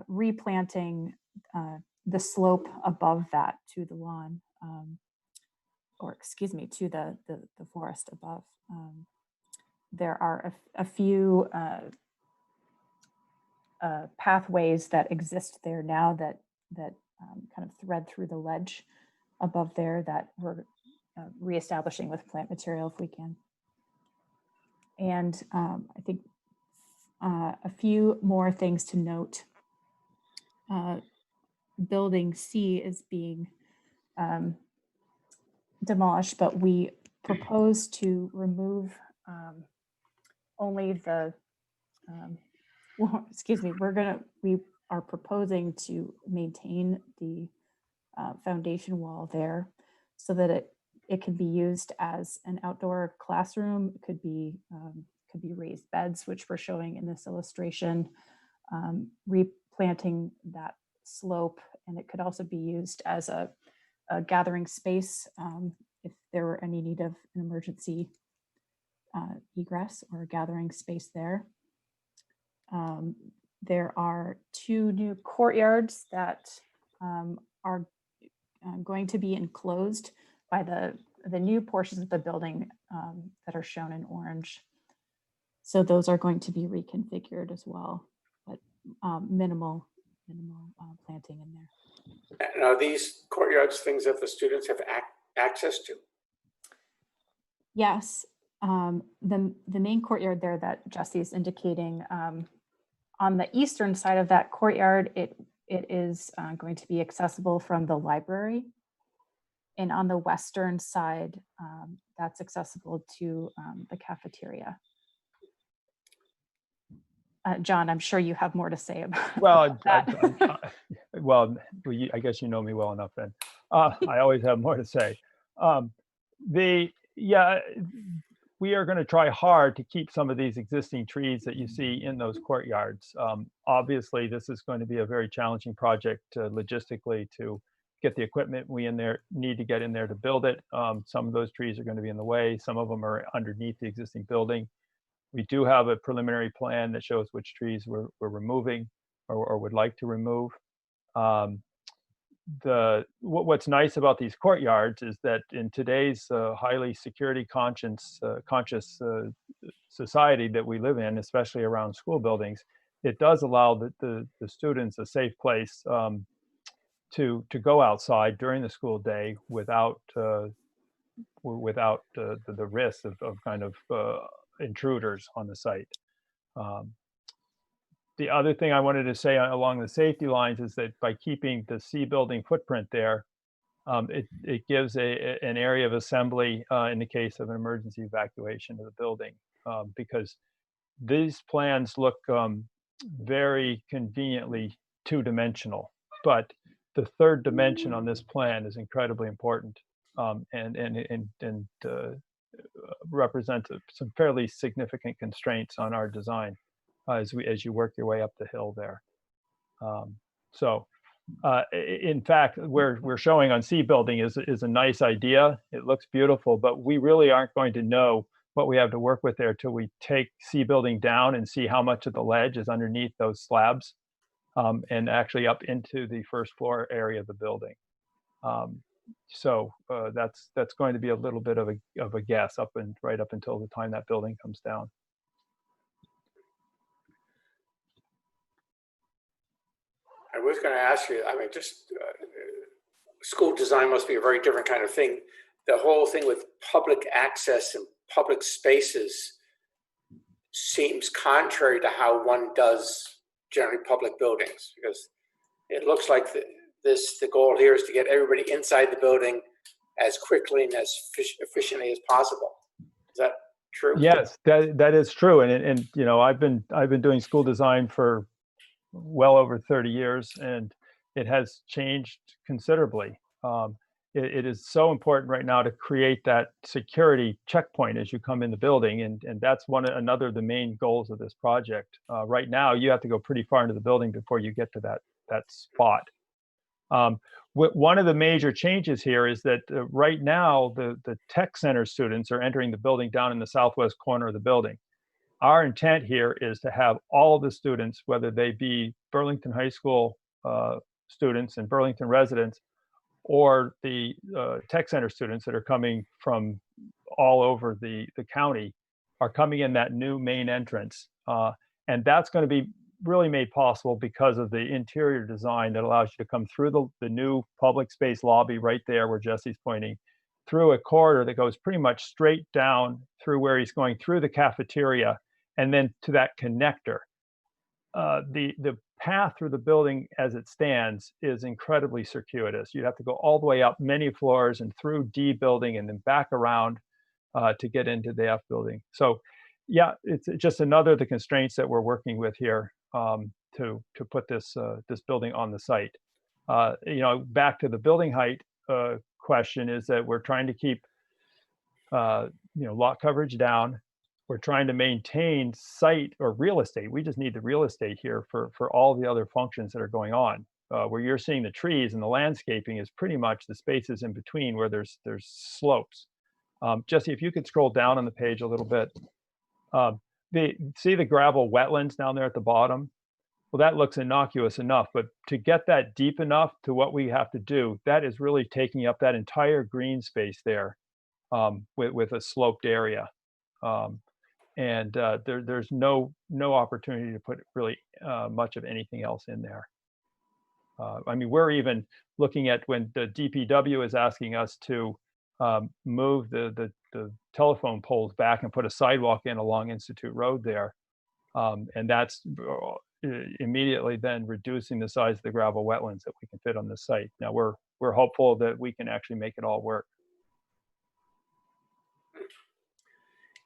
replanting the slope above that to the lawn, or excuse me, to the forest above. There are a few pathways that exist there now that kind of thread through the ledge above there that we're reestablishing with plant material if we can. And I think a few more things to note. Building C is being demolished, but we propose to remove only the, well, excuse me, we are proposing to maintain the foundation wall there so that it can be used as an outdoor classroom. It could be raised beds, which we're showing in this illustration, replanting that slope, and it could also be used as a gathering space if there were any need of an emergency egress or a gathering space there. There are 2 new courtyards that are going to be enclosed by the new portions of the building that are shown in orange. So those are going to be reconfigured as well, but minimal planting in there. And are these courtyards things that the students have access to? Yes, the main courtyard there that Jesse is indicating, on the eastern side of that courtyard, it is going to be accessible from the library. And on the western side, that's accessible to the cafeteria. John, I'm sure you have more to say about that. Well, I guess you know me well enough then. I always have more to say. We are going to try hard to keep some of these existing trees that you see in those courtyards. Obviously, this is going to be a very challenging project logistically to get the equipment we need to get in there to build it. Some of those trees are going to be in the way. Some of them are underneath the existing building. We do have a preliminary plan that shows which trees we're removing or would like to remove. what's nice about these courtyards is that in today's highly security conscious society that we live in, especially around school buildings, it does allow the students a safe place to go outside during the school day without the risk of kind of intruders on the site. The other thing I wanted to say along the safety lines is that by keeping the C building footprint there, it gives an area of assembly in the case of an emergency evacuation of the building, because these plans look very conveniently two-dimensional, but the third dimension on this plan is incredibly important, and represents some fairly significant constraints on our design as you work your way up the hill there. In fact, where we're showing on C building is a nice idea. It looks beautiful, but we really aren't going to know what we have to work with there till we take C building down and see how much of the ledge is underneath those slabs, and actually up into the first floor area of the building. That's going to be a little bit of a guess right up until the time that building comes down. I was going to ask you, I mean, just school design must be a very different kind of thing. The whole thing with public access and public spaces seems contrary to how one does generally public buildings, because it looks like the goal here is to get everybody inside the building as quickly and as efficiently as possible. Is that true? Yes, that is true. And you know, I've been doing school design for well over 30 years, and it has changed considerably. It is so important right now to create that security checkpoint as you come in the building, and that's another of the main goals of this project. Right now, you have to go pretty far into the building before you get to that spot. One of the major changes here is that right now the tech center students are entering the building down in the southwest corner of the building. Our intent here is to have all of the students, whether they be Burlington High School students and Burlington residents, or the tech center students that are coming from all over the county, are coming in that new main entrance. And that's going to be really made possible because of the interior design that allows you to come through the new public space lobby right there where Jesse's pointing, through a corridor that goes pretty much straight down through where he's going through the cafeteria, and then to that connector. The path through the building as it stands is incredibly circuitous. You'd have to go all the way up many floors and through D building and then back around to get into the F building. So yeah, it's just another of the constraints that we're working with here to put this building on the site. You know, back to the building height question, is that we're trying to keep lot coverage down. We're trying to maintain site or real estate. We just need the real estate here for all the other functions that are going on. Where you're seeing the trees and the landscaping is pretty much the spaces in between where there's slopes. Jesse, if you could scroll down on the page a little bit. See the gravel wetlands down there at the bottom? Well, that looks innocuous enough, but to get that deep enough to what we have to do, that is really taking up that entire green space there with a sloped area. There's no opportunity to put really much of anything else in there. I mean, we're even looking at when the DPW is asking us to move the telephone poles back and put a sidewalk in along Institute Road there. And that's immediately then reducing the size of the gravel wetlands that we can fit on the site. Now we're hopeful that we can actually make it all work.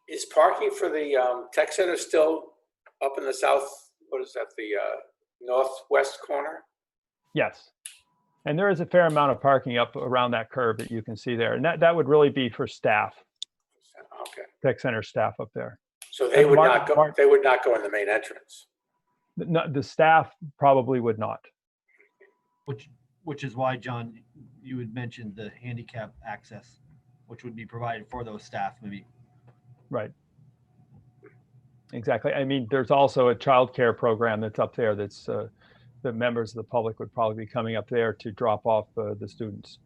Is parking for the tech center still up in the south? What is that? The northwest corner? Yes. And there is a fair amount of parking up around that curve that you can see there. And that would really be for staff. Okay. Tech center staff up there. So they would not go. They would not go in the main entrance. The staff probably would not. Which is why, John, you had mentioned the handicap access, which would be provided for those staff, maybe. Right. Exactly. I mean, there's also a child care program that's up there that's the members of the public would probably be coming up there to drop off the students.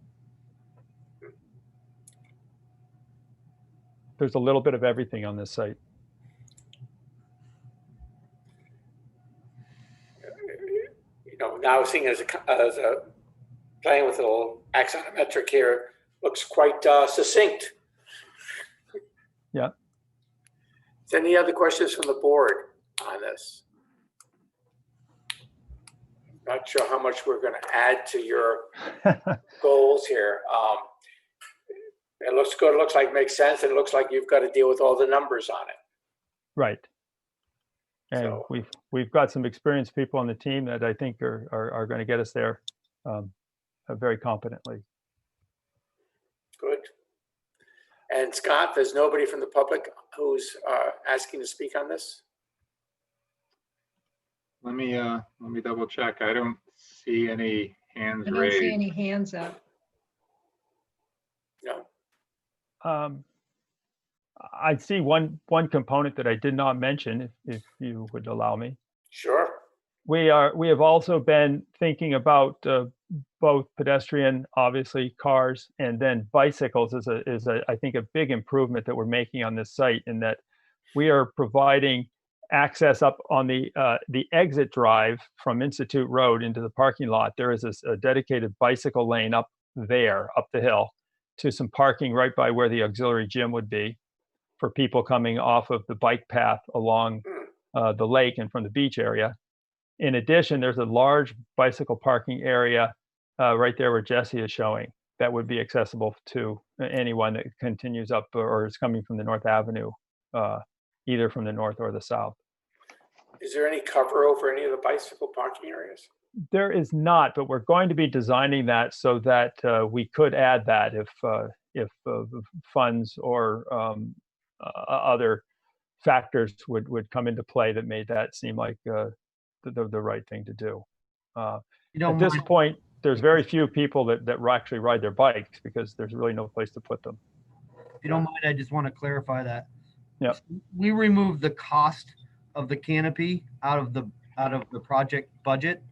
There's a little bit of everything on this site. You know, now seeing as a playing with a little axonometric here, looks quite succinct. Yeah. Is there any other questions from the board on this? Not sure how much we're going to add to your goals here. It looks good. It looks like it makes sense. And it looks like you've got to deal with all the numbers on it. Right. And So, we've got some experienced people on the team that I think are going to get us there very competently. good. And Scott, there's nobody from the public who's asking to speak on this? Let me double check. I don't see any hands I don't raised. see any hands up. No. I see one component that I did not mention, if you would allow me. Sure. We have also been thinking about both pedestrian, obviously cars, and then bicycles is I think a big improvement that we're making on this site, in that we are providing access up on the exit drive from Institute Road into the parking lot. There is a dedicated bicycle lane up there, up the hill, to some parking right by where the auxiliary gym would be, for people coming off of the bike path along the lake and from the beach area. In addition, there's a large bicycle parking area right there where Jesse is showing that would be accessible to anyone that continues up or is coming from the North Avenue, either from the north or the south. Is there any cover over any of the bicycle parking areas? There is not, but we're going to be designing that so that we could add that if funds or other factors would come into play that made that seem like the right thing to do. At this point, there's very few people that actually ride their bikes because there's really no place to put them. If you don't mind, I just want to clarify that. Yeah. We removed the cost of the canopy out of the project budget,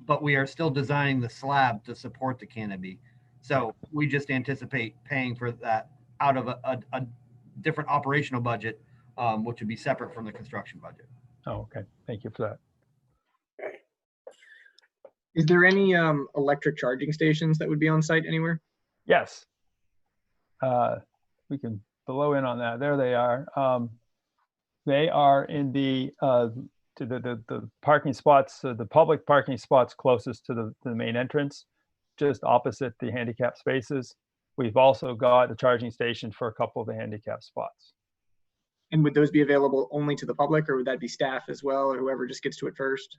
but we are still designing the slab to support the canopy. So we just anticipate paying for that out of a different operational budget, which would be separate from the construction budget. Oh, okay. Thank you for that. Is there any electric charging stations that would be on site anywhere? Yes. We can blow in on that. There they are. They are in the parking spots, the public parking spots closest to the main entrance, just opposite the handicap spaces. We've also got a charging station for a couple of the handicap spots. And would those be available only to the public, or would that be staff as well, or whoever just gets to it first?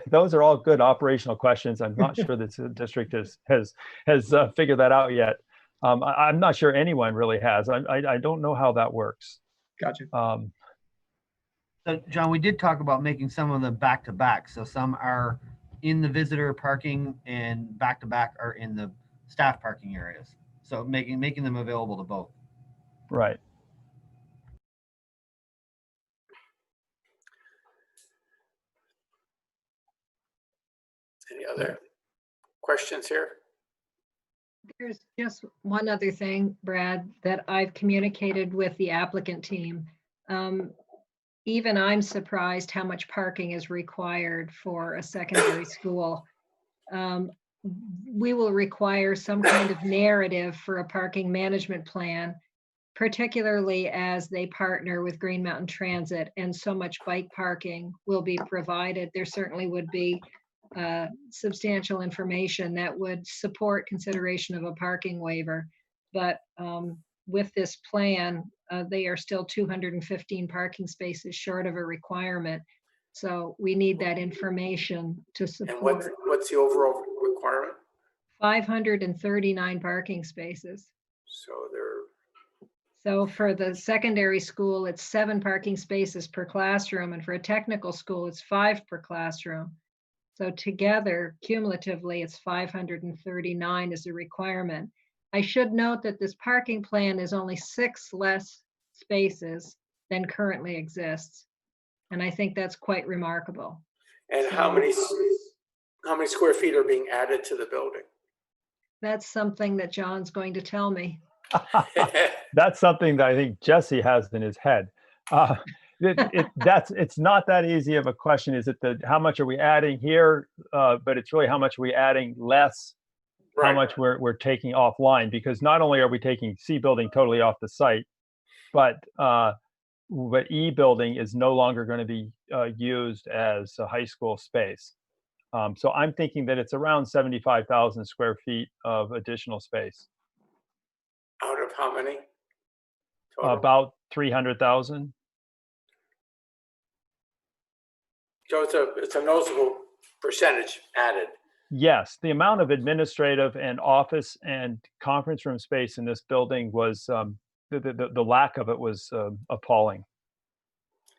Those are all good operational questions. I'm not sure that the district has figured that out yet. I'm not sure anyone really has. I don't know how that works. Gotcha. So, John, we did talk about making some of them back-to-back. So some are in the visitor parking and back-to-back are in the staff parking areas. So making them available to both. Right. Any other questions here? There's just one other thing, Brad, that I've communicated with the applicant team. Even I'm surprised how much parking is required for a secondary school. We will require some kind of narrative for a parking management plan, particularly as they partner with Green Mountain Transit, and so much bike parking will be provided. There certainly would be substantial information that would support consideration of a parking waiver. But with this plan, they are still 215 parking spaces short of a requirement. So we need that information to support. And what's the overall requirement? 539 parking spaces. So for the secondary school, it's 7 parking spaces per classroom, and for a technical school, it's 5 per classroom. So together, cumulatively, it's 539 is the requirement. I should note that this parking plan is only 6 less spaces than currently exists. And I think that's quite remarkable. And how many square feet are being added to the building? That's something that John's going to tell me. That's something that I think Jesse has in his head. It's not that easy of a question. Is it how much are we adding here? But it's really how much are we adding less, how much we're taking offline, because not only are we taking C building totally off the site, but E building is no longer going to be used as a high school space. So I'm thinking that it's around 75,000 square feet of additional space. Out of how many? Total? About 300,000. So it's a noticeable percentage added. Yes, the amount of administrative and office and conference room space in this building was, the lack of it was appalling.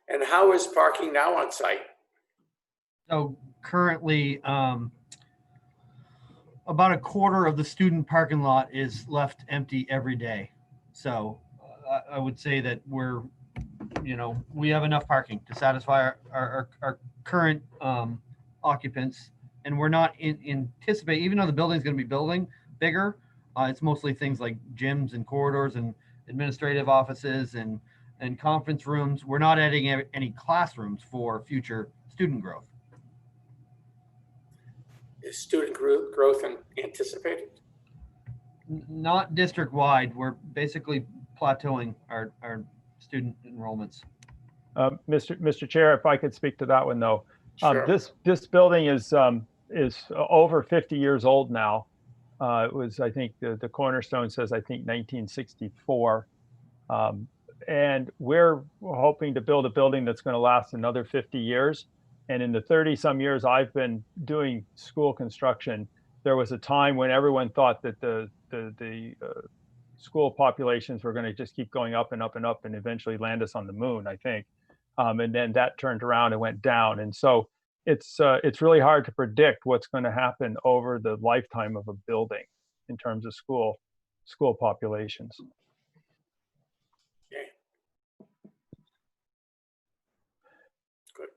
And how is parking now on site? So currently, about a quarter of the student parking lot is left empty every day. So I would say that we have enough parking to satisfy our current occupants. And we're not anticipate, even though the building's going to be building bigger, it's mostly things like gyms and corridors and administrative offices and conference rooms. We're not adding any classrooms for future student growth. Is student growth anticipated? Not district-wide. We're basically plateauing our student enrollments. Mr. Chair, if I could speak to that one though. Sure. This building is over 50 years old now. It was, I think, the cornerstone says, I think, 1964. And we're hoping to build a building that's going to last another 50 years. And in the 30-some years I've been doing school construction, there was a time when everyone thought that the school populations were going to just keep going up and up and up and eventually land us on the moon, I think. And then that turned around and went down. And so it's really hard to predict what's going to happen over the lifetime of a building in terms of school populations. Okay. Good.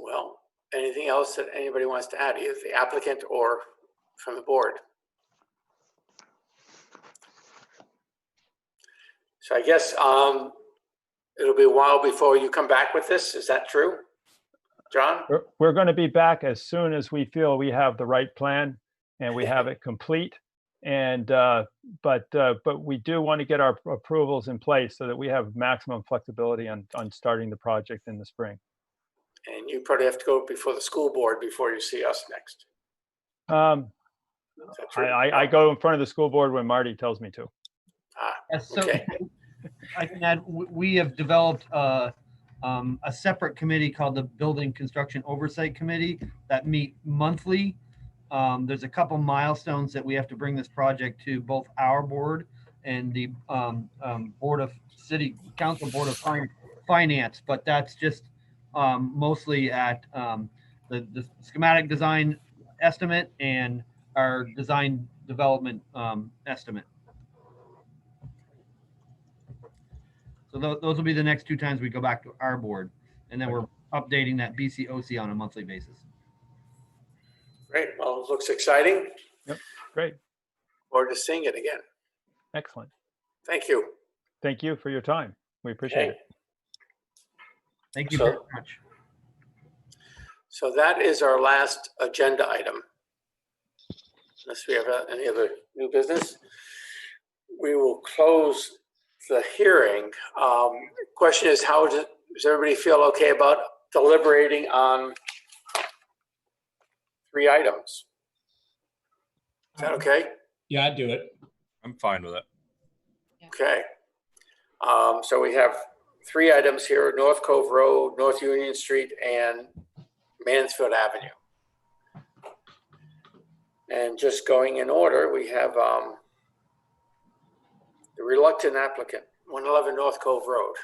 Well, anything else that anybody wants to add, either the applicant or from the board? So I guess it'll be a while before you come back with this. Is that true, John? We're going to be back as soon as we feel we have the right plan and we have it complete. And but we do want to get our approvals in place so that we have maximum flexibility on starting the project in the spring. And you probably have to go before the school board before you see us next. I go in front of the school board when Marty tells me to. So I can add, we have developed a separate committee called the Building Construction Oversight Committee that meet monthly. There's a couple milestones that we have to bring this project to both our board and the Board of City Council Board of Finance, but that's just mostly at the schematic design estimate and our design development estimate. So those will be the next two times we go back to our board, and then we're updating that BCOC on a monthly basis. Great. Well, it looks exciting. Yep. Great. Forward to seeing it again. Excellent. Thank you. Thank you for your time. We appreciate it. Thank you very much. So that is our last agenda item. Unless we have any other new business, we will close the hearing. Question is, how does everybody feel okay about deliberating on 3 items? Is that okay? Yeah, I'd do it. I'm fine with it. Okay. So we have 3 items here: North Cove Road, North Union Street, and Mansfield Avenue. And just going in order, we have the reluctant applicant, 111 North Cove Road.